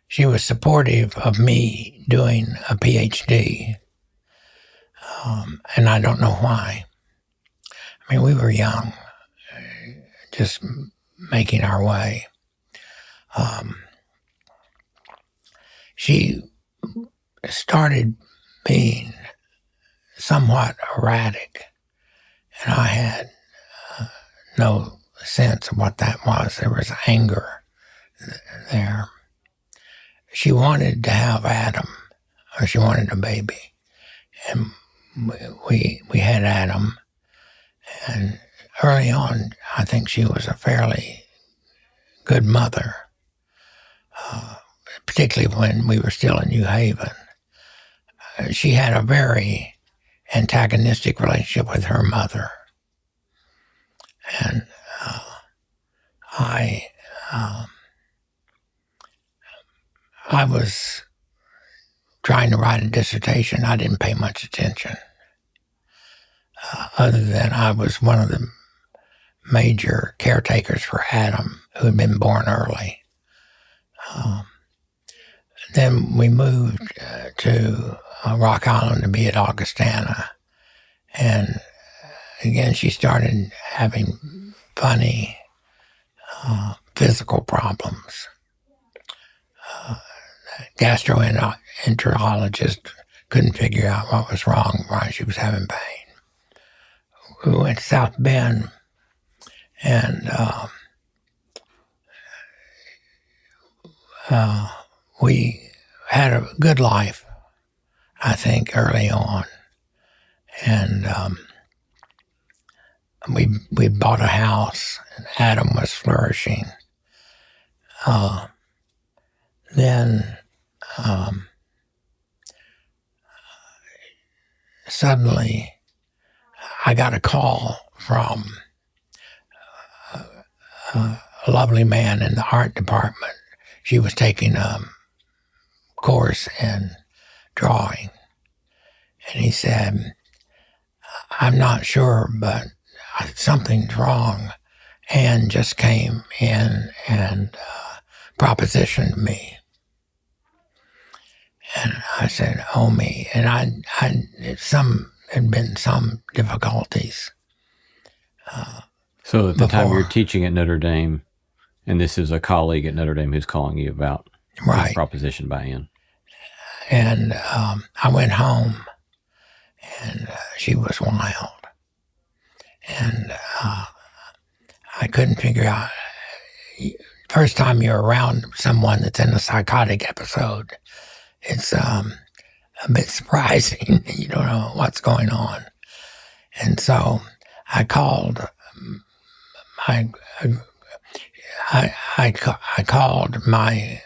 She was supportive of me doing a PhD, and I don't know why. I mean, we were young, just making our way. She started being somewhat erratic, and I had no sense of what that was. There was anger there. She wanted to have Adam, or she wanted a baby, and we had Adam. And early on, I think she was a fairly good mother, particularly when we were still in New Haven. She had a very antagonistic relationship with her mother. And I was trying to write a dissertation. I didn't pay much attention, other than I was one of the major caretakers for Adam, who had been born early. Then we moved to Rock Island to be at Augustana. And again, she started having funny physical problems. Gastroenterologist couldn't figure out what was wrong, why she was having pain. We went to South Bend, and we had a good life, I think, early on. And we bought a house, and Adam was flourishing. Then suddenly I got a call from a lovely man in the art department. She was taking a course in drawing. And he said, I'm not sure, but something's wrong. Anne just came in and propositioned me. And I said, oh me. And had been some difficulties. So at the time you're teaching at Notre Dame, and this is a colleague at Notre Dame who's calling you about right. proposition by Anne. And I went home, and she was wild. And I couldn't figure out, first time you're around someone that's in a psychotic episode, it's a bit surprising. You don't know what's going on. And so I called I called my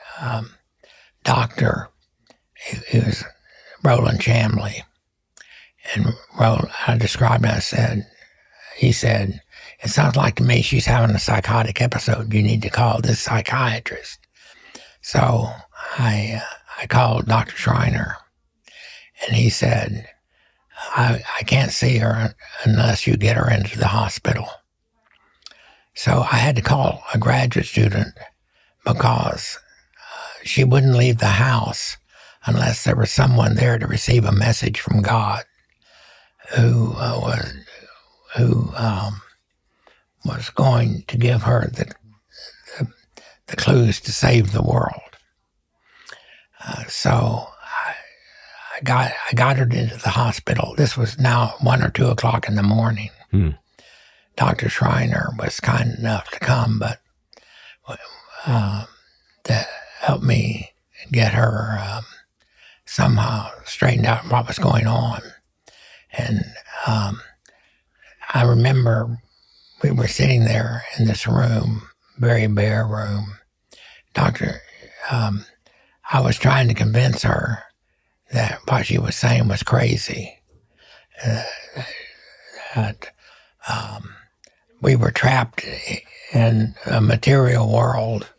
doctor. He was Roland Chamley. And I described it. He said, it sounds like to me she's having a psychotic episode. You need to call this psychiatrist. So I called Dr. Schreiner, and he said, I can't see her unless you get her into the hospital. So I had to call a graduate student because she wouldn't leave the house unless there was someone there to receive a message from God who was going to give her the clues to save the world. So I got her into the hospital. This was now 1 or 2 o'clock in the morning. Dr. Schreiner was kind enough to come, but to help me get her somehow straightened out what was going on. And I remember we were sitting there in this room, very bare room. I was trying to convince her that what she was saying was crazy. That we were trapped in a material world,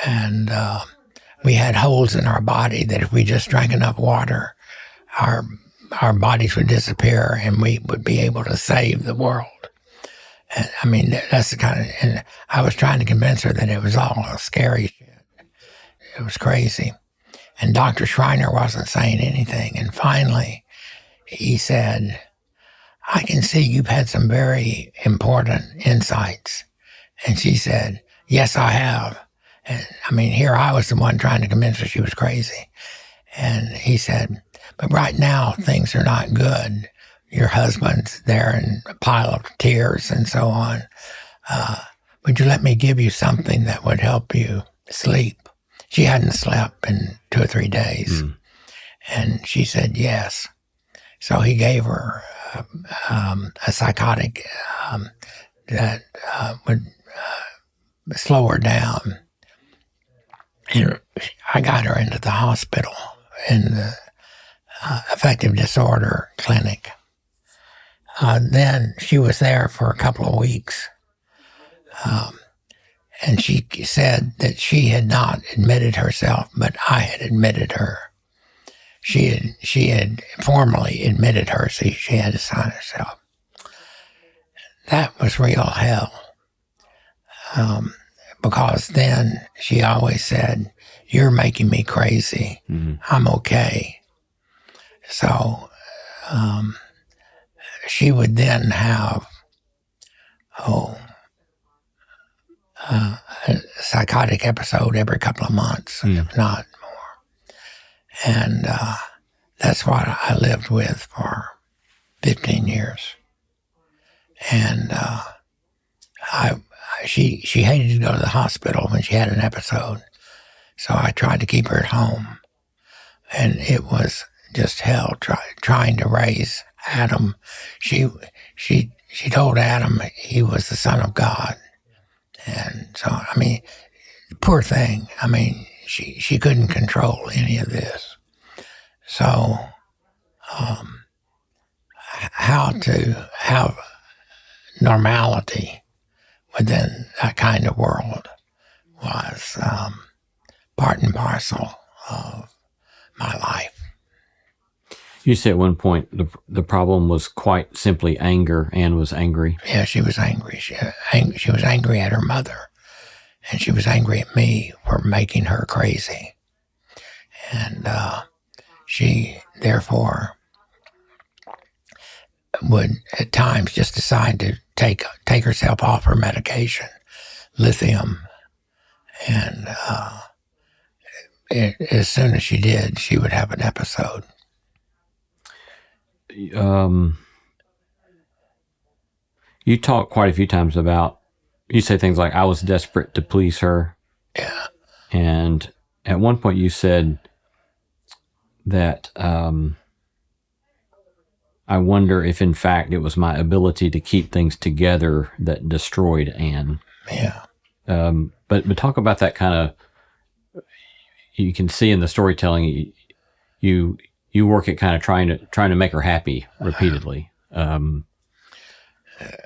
and we had holes in our body that if we just drank enough water, our bodies would disappear and we would be able to save the world. And, I mean, that's the kind of, and I was trying to convince her that it was all scary shit. It was crazy. And Dr. Schreiner wasn't saying anything. And finally, he said, I can see you've had some very important insights. And she said, yes, I have. And I mean, here I was the one trying to convince her she was crazy. And he said, but right now things are not good. Your husband's there in a pile of tears and so on. Would you let me give you something that would help you sleep? She hadn't slept in 2 or 3 days. And she said yes. So he gave her a psychotic that would slow her down. And I got her into the hospital in the affective disorder clinic. Then she was there for a couple of weeks. And she said that she had not admitted herself, but I had admitted her. She had formally admitted her, so she had to sign herself. That was real hell. Because then she always said, you're making me crazy. I'm okay. So she would then have a psychotic episode every couple of months, if not more. And that's what I lived with for 15 years. And she hated to go to the hospital when she had an episode, so I tried to keep her at home. And it was just hell trying to raise Adam. She told Adam he was the son of God. And so, I mean, poor thing. I mean, she couldn't control any of this. So, how to have normality within that kind of world was part and parcel of my life. You said at one point the problem was quite simply anger. Anne was angry. Yeah, she was angry. She was angry at her mother, and she was angry at me for making her crazy. And she, therefore, would at times just decide to take herself off her medication, lithium, and as soon as she did, she would have an episode. You talk quite a few times about, you say things like, I was desperate to please her. Yeah. And at one point you said that I wonder if in fact it was my ability to keep things together that destroyed Anne. Yeah. But talk about that kind of you can see in the storytelling, you work at kind of trying to make her happy repeatedly.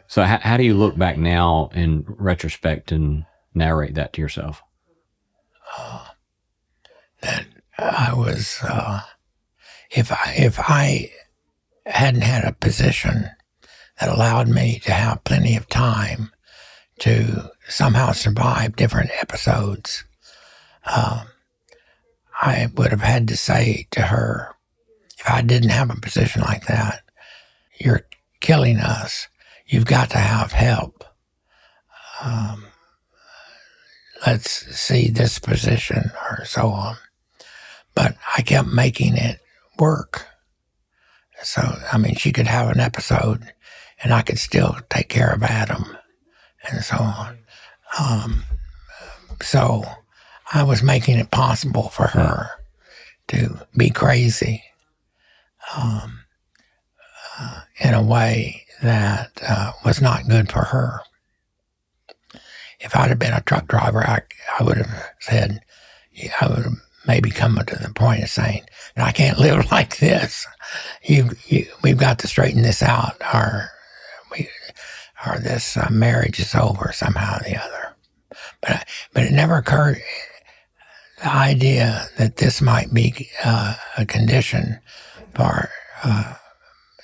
So how do you look back now in retrospect and narrate that to yourself? That I was, if I hadn't had a position that allowed me to have plenty of time to somehow survive different episodes, I would have had to say to her, if I didn't have a position like that, you're killing us. You've got to have help. Let's see this position, or so on. But I kept making it work. So, I mean, she could have an episode and I could still take care of Adam and so on. So I was making it possible for her to be crazy in a way that was not good for her. If I'd have been a truck driver, I would have said, I would have maybe come to the point of saying, I can't live like this. We've got to straighten this out, or this marriage is over somehow or the other. But it never occurred, the idea that this might be a condition for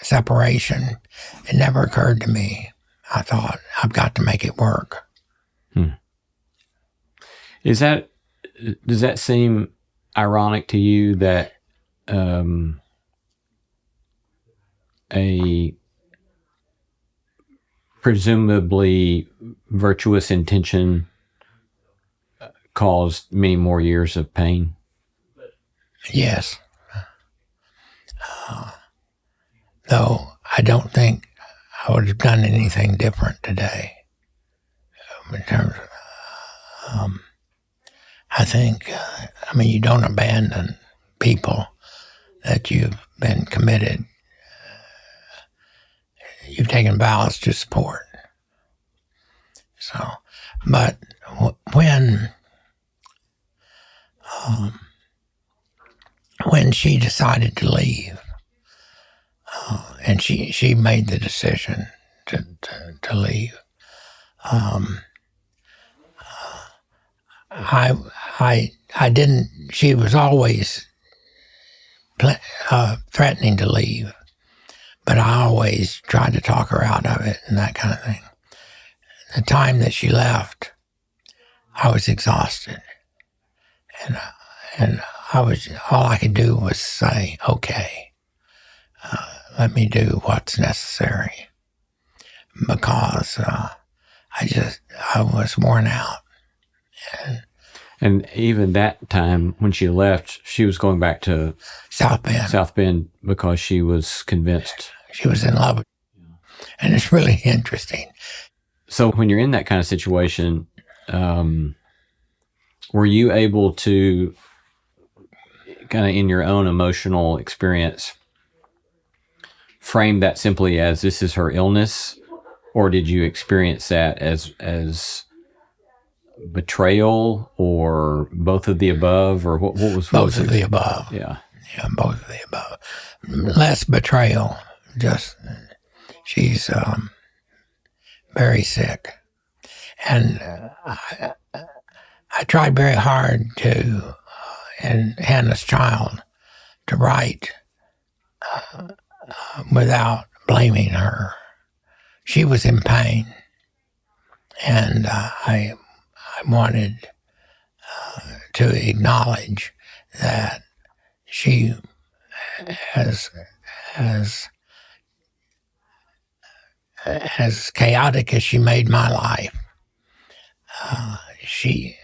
separation, it never occurred to me. I thought, I've got to make it work. Does that seem ironic to you that a presumably virtuous intention caused many more years of pain? Yes. Though I don't think I would have done anything different today. In terms of, I think, you don't abandon people that you've been committed. You've taken vows to support. So, but when she decided to leave, and she made the decision to leave, I didn't. She was always threatening to leave, but I always tried to talk her out of it and that kind of thing. The time that she left, I was exhausted, and all I could do was say, "Okay, let me do what's necessary," because I was worn out. And even that time when she left, she was going back to South Bend because she was convinced. She was in love. And it's really interesting. So when you're in that kind of situation, were you able to kind of in your own emotional experience frame that simply as this is her illness, or did you experience that as betrayal, or both of the above, or what was both of the above? Yeah, both of the above. Less betrayal. Just she's very sick, and I tried very hard to, in Hannah's Child, to write without blaming her. She was in pain, and I wanted to acknowledge that she, as chaotic as she made my life, she,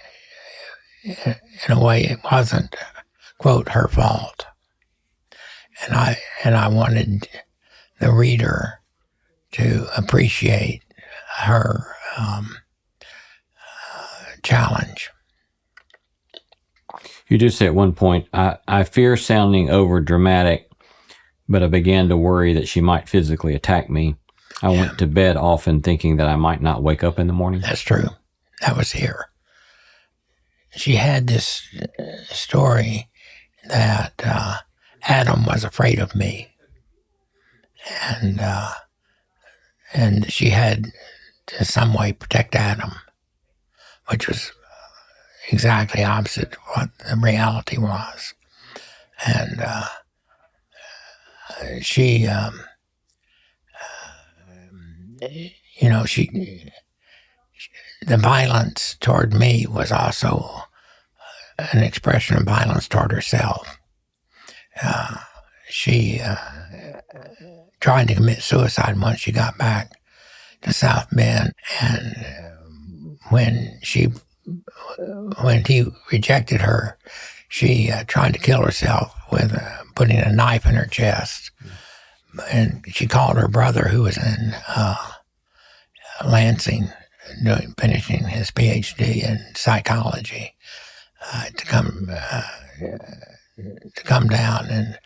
in a way, it wasn't, quote, her fault. And I wanted the reader to appreciate her challenge. You did say at one point, I fear sounding over dramatic, but I began to worry that she might physically attack me. I went to bed often thinking that I might not wake up in the morning. That's true. That was here. she had this story that Adam was afraid of me, and she had to some way protect Adam, which was exactly opposite of what the reality was. And she, the violence toward me was also an expression of violence toward herself. She tried to commit suicide once she got back to South Bend, and when he rejected her, she tried to kill herself with putting a knife in her chest. And she called her brother, who was in Lansing, finishing his PhD in psychology, to come down, and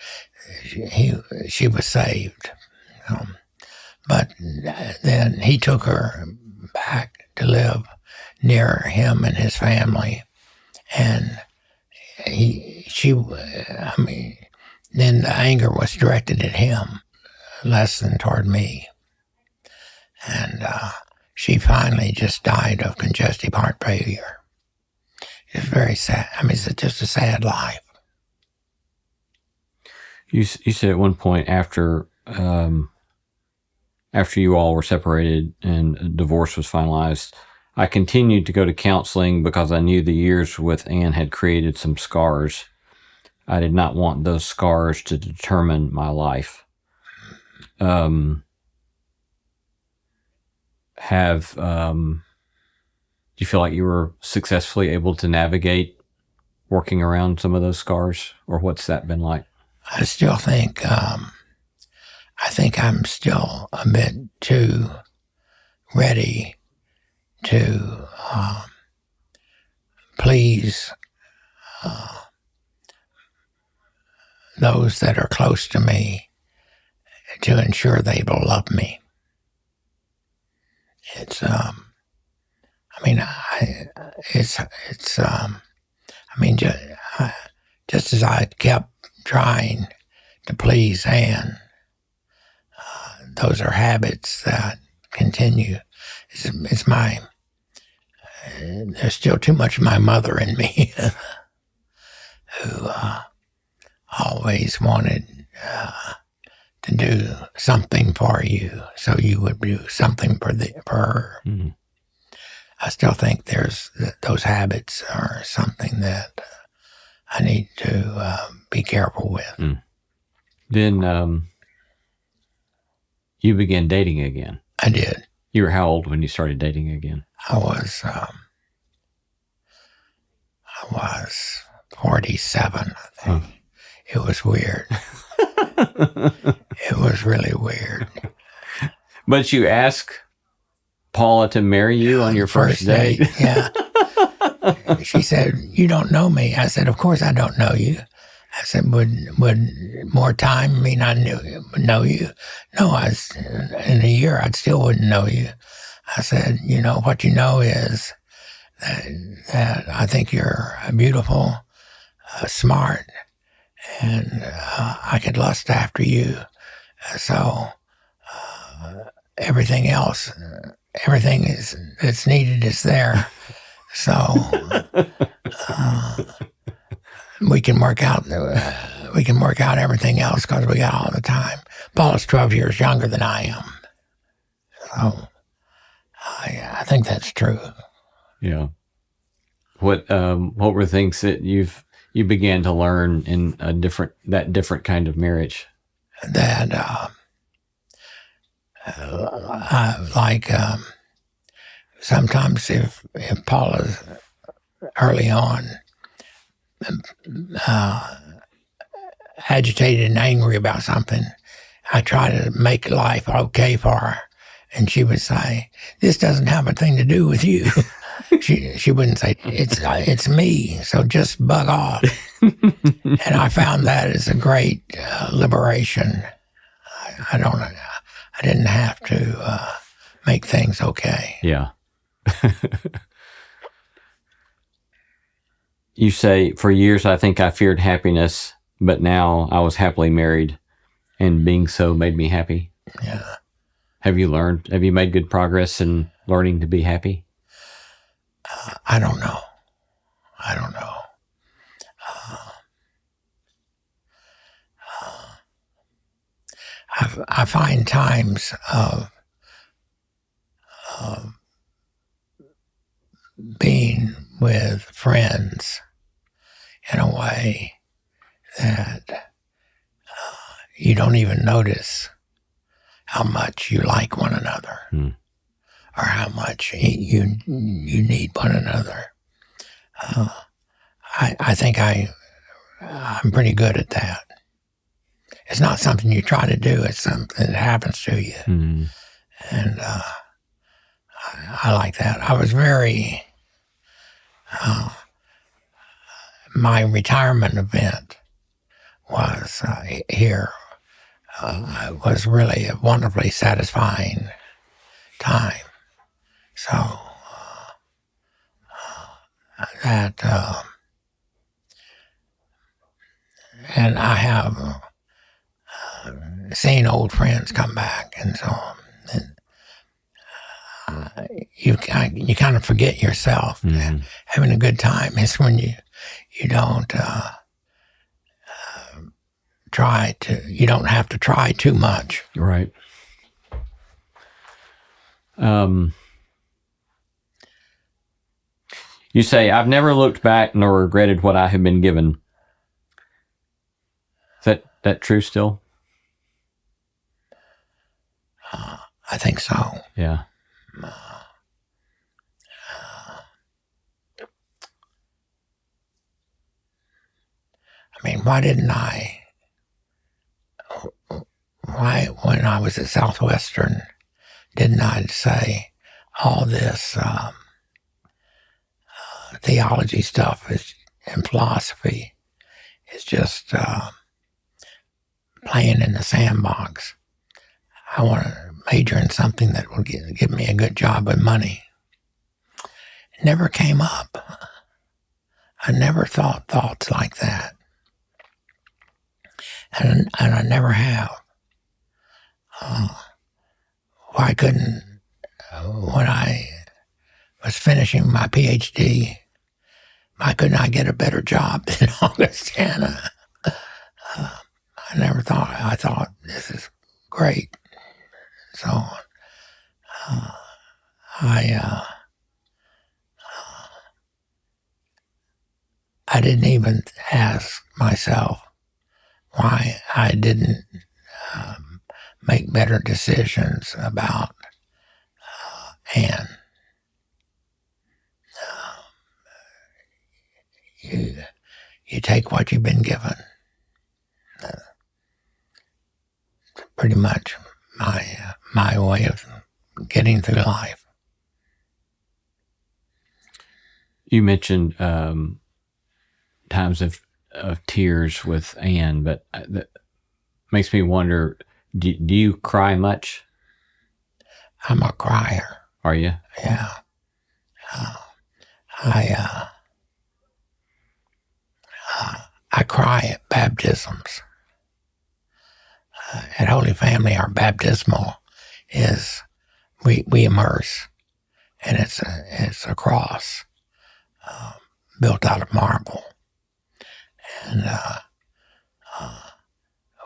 she was saved. But then he took her back to live near him and his family, and then the anger was directed at him, less than toward me. And she finally just died of congestive heart failure. It's very sad. It's just a sad life. You said at one point after you all were separated and a divorce was finalized, I continued to go to counseling because I knew the years with Ann had created some scars. I did not want those scars to determine my life. Do you feel like you were successfully able to navigate working around some of those scars, or what's that been like? I still think, I'm still a bit too ready to please those that are close to me to ensure they will love me. Just as I kept trying to please Anne, those are habits that continue. There's still too much of my mother in me who always wanted to do something for you, so you would do something for her. Mm-hmm. I still think those habits are something that I need to be careful with. Mm. Then you began dating again. I did. You were how old when you started dating again? I was 47, I think. Huh. It was weird. It was really weird. But you asked Paula to marry you on your first date? Yeah. She said, "You don't know me." I said, "Of course I don't know you." I said, would more time mean I know you? No, in a year I still wouldn't know you. I said, what you know is that I think you're beautiful, smart, and I could lust after you. So everything that's needed is there. So we can work out everything else because we got all the time. Paula's 12 years younger than I am. So I think that's true. Yeah. What were things that you began to learn in that different kind of marriage? That sometimes if Paula's early on agitated and angry about something, I try to make life okay for her, and she would say, "This doesn't have a thing to do with you." She wouldn't say, it's me, so just bug off. And I found that as a great liberation. I didn't have to make things okay. Yeah. You say, for years I think I feared happiness, but now I was happily married, and being so made me happy. Yeah. Have you made good progress in learning to be happy? I don't know. I find times of being with friends in a way that you don't even notice how much you like one another or how much you need one another. I think I'm pretty good at that. It's not something you try to do. It's something that happens to you. Mm. And I like that. I was very... my retirement event was here. Was really a wonderfully satisfying time. So and I have seen old friends come back and so on. And, you kind of forget yourself. Mm-hmm. Having a good time is when you don't you don't have to try too much. Right. You say, I've never looked back nor regretted what I have been given. Is that true still? I think so. Yeah. I mean, why, when I was at Southwestern, didn't I say all this theology stuff and philosophy is just playing in the sandbox? I want to major in something that will give me a good job and money. It never came up. I never thought thoughts like that. And I never have. Why couldn't, when I was finishing my PhD, why couldn't I get a better job than Augustana? I never thought. I thought, this is great. So I didn't even ask myself why I didn't make better decisions about Anne. You take what you've been given. Pretty much my way of getting through life. You mentioned times of tears with Anne, but that makes me wonder, do you cry much? I'm a crier. Are you? Yeah. I cry at baptisms. At Holy Family, our baptismal is we immerse, and it's a cross built out of marble. And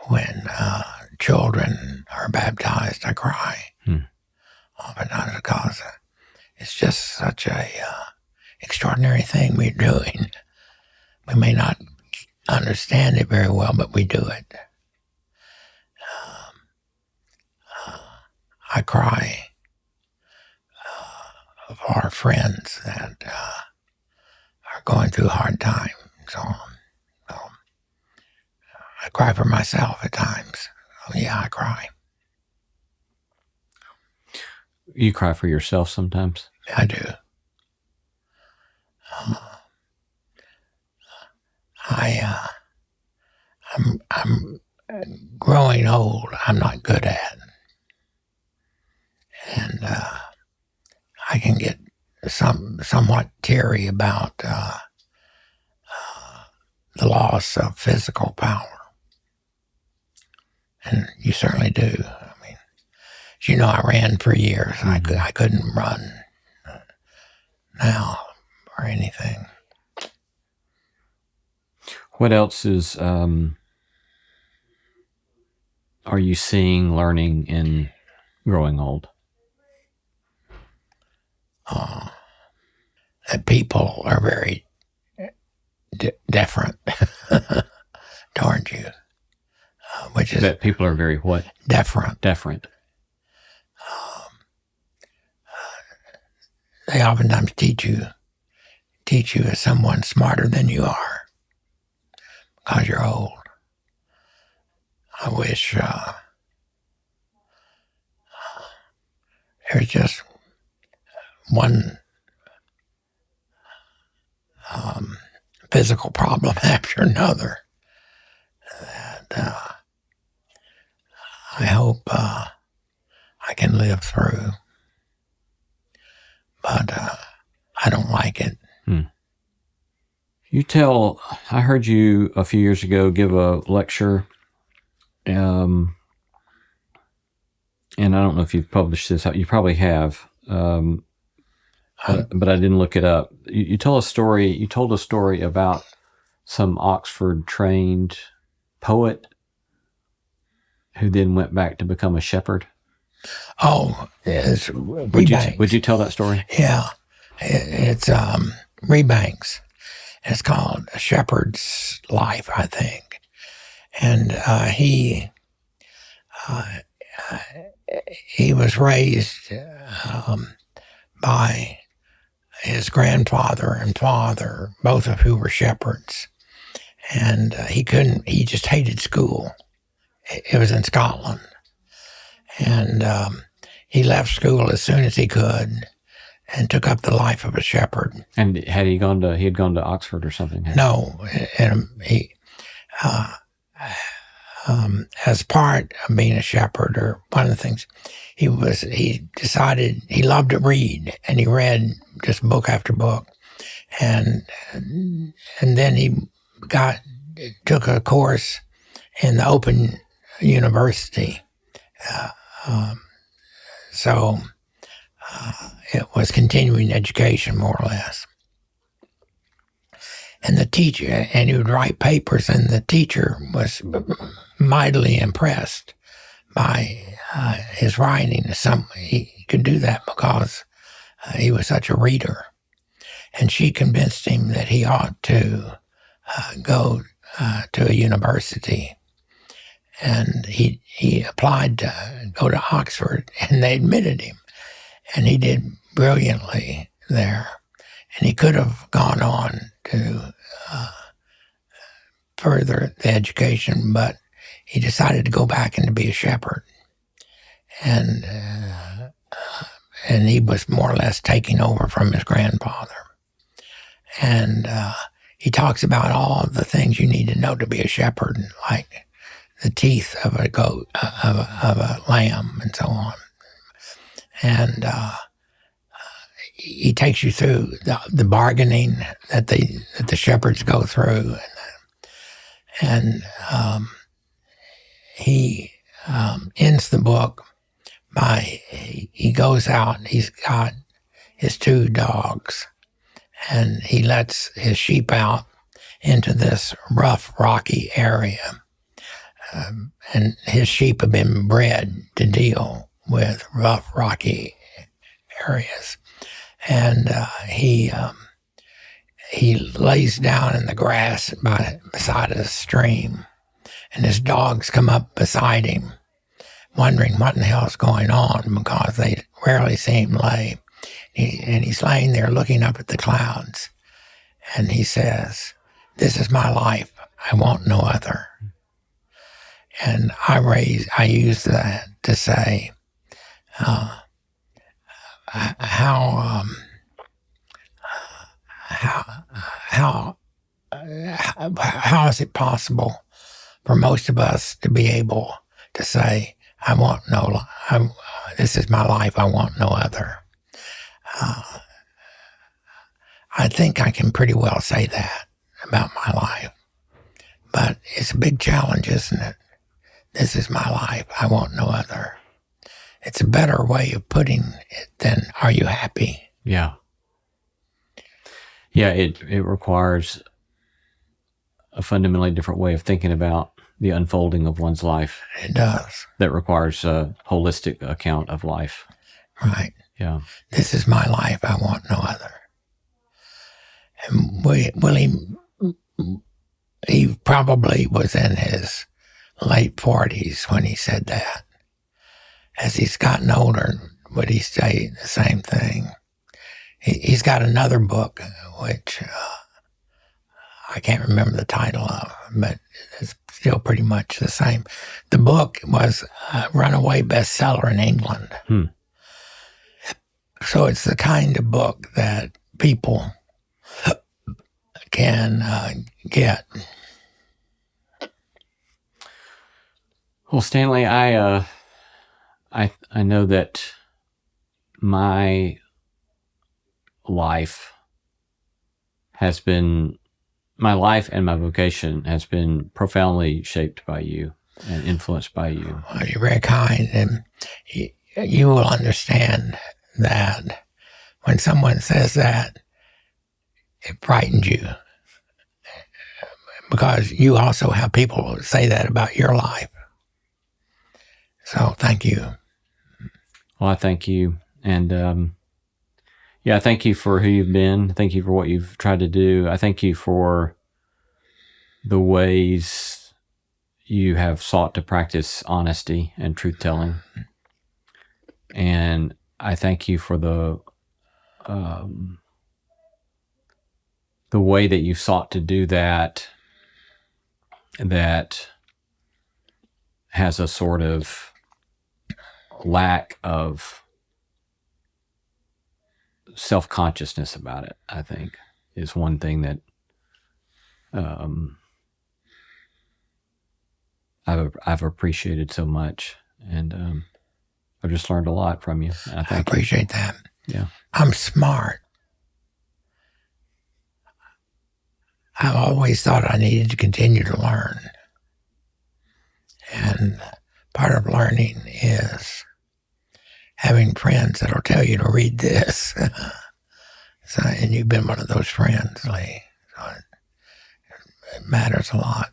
when children are baptized, I cry. Oftentimes because it's just such a extraordinary thing we're doing. We may not understand it very well, but we do it. I cry for our friends that are going through a hard time. So I cry for myself at times. Oh, yeah, I cry. You cry for yourself sometimes? I do. I'm growing old. I'm not good at, and I can get somewhat teary about the loss of physical power. And you certainly do. I mean, as you know, I ran for years. Mm-hmm. I couldn't run now or anything. What else is are you seeing, learning, in growing old? That people are very different toward you. Which is that people are very what? Different. They oftentimes teach you as someone smarter than you are because you're old. I wish there's just one physical problem after another that I hope I can live through, but I don't like it. I heard you a few years ago give a lecture, and I don't know if you've published this. You probably have, but I didn't look it up. You told a story about some Oxford-trained poet who then went back to become a shepherd. Oh, it's Rebanks. Would you tell that story? Yeah, it's Rebanks. It's called A Shepherd's Life, I think. And he was raised by his grandfather and father, both of who were shepherds. And he just hated school. It was in Scotland. And he left school as soon as he could and took up the life of a shepherd. And he had gone to Oxford or something? No, and he, as part of being a shepherd, or one of the things, he decided he loved to read, and he read just book after book, and then he took a course in the Open University. So it was continuing education, more or less. And the teacher, and he would write papers, and the teacher was mightily impressed by his writing. He could do that because he was such a reader. And she convinced him that he ought to go to a university. And he applied to go to Oxford, and they admitted him. And he did brilliantly there. And he could have gone on to further the education, but he decided to go back and to be a shepherd. And he was more or less taking over from his grandfather. And he talks about all of the things you need to know to be a shepherd, like the teeth of a goat, of a lamb, and so on. And he takes you through the bargaining that the shepherds go through, and he ends the book by he goes out. He's got his 2 dogs, and he lets his sheep out into this rough, rocky area. And his sheep have been bred to deal with rough, rocky areas. And he lays down in the grass beside a stream, and his dogs come up beside him, wondering what in the hell is going on, because they rarely see him lay. And he's laying there looking up at the clouds, and he says, "This is my life. I want no other." And I use that to say how is it possible for most of us to be able to say, this is my life, I want no other? I think I can pretty well say that about my life. But it's a big challenge, isn't it? This is my life. I want no other. It's a better way of putting it than, are you happy? Yeah. Yeah, it requires a fundamentally different way of thinking about the unfolding of one's life. It does. That requires a holistic account of life. Right. Yeah. This is my life. I want no other. And Willie, he probably was in his late 40s when he said that. As he's gotten older, would he say the same thing? He's got another book, which I can't remember the title of, but it's still pretty much the same. The book was a runaway bestseller in England. So it's the kind of book that people can get. Well, Stanley, I know that my life and my vocation has been profoundly shaped by you and influenced by you. Well, you're very kind, and you will understand that when someone says that, it frightens you, because you also have people say that about your life. So thank you. Well, I thank you. And I thank you for who you've been. Thank you for what you've tried to do. I thank you for the ways you have sought to practice honesty and truth-telling. And I thank you for the way that you sought to do that has a sort of lack of self-consciousness about it, I think, is one thing that I've appreciated so much. And I've just learned a lot from you. I appreciate that. Yeah. I'm smart. I've always thought I needed to continue to learn. And part of learning is having friends that'll tell you to read this. And you've been one of those friends, Lee. So it matters a lot.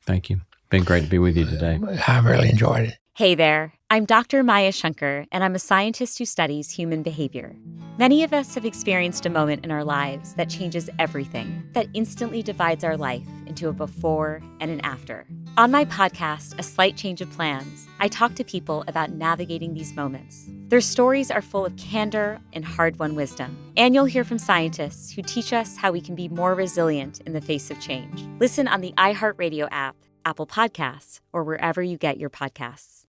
Thank you. Been great to be with you today. I really enjoyed it. Hey there, I'm Dr. Maya Shankar, and I'm a scientist who studies human behavior. Many of us have experienced a moment in our lives that changes everything, that instantly divides our life into a before and an after. On my podcast, A Slight Change of Plans, I talk to people about navigating these moments. Their stories are full of candor and hard-won wisdom. And you'll hear from scientists who teach us how we can be more resilient in the face of change. Listen on the iHeartRadio app, Apple Podcasts, or wherever you get your podcasts.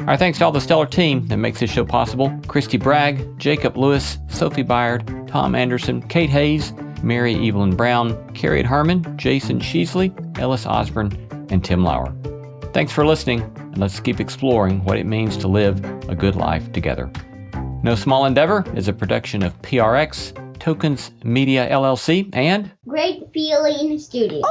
Our thanks to all the stellar team that makes this show possible. Christy Bragg, Jacob Lewis, Sophie Byard, Tom Anderson, Kate Hayes, Mary Evelyn Brown, Carrie Herman, Jason Sheasley, Ellis Osborne, and Tim Lauer. Thanks for listening, and let's keep exploring what it means to live a good life together. No Small Endeavor is a production of PRX, Tokens Media LLC, and Great Feeling Studios.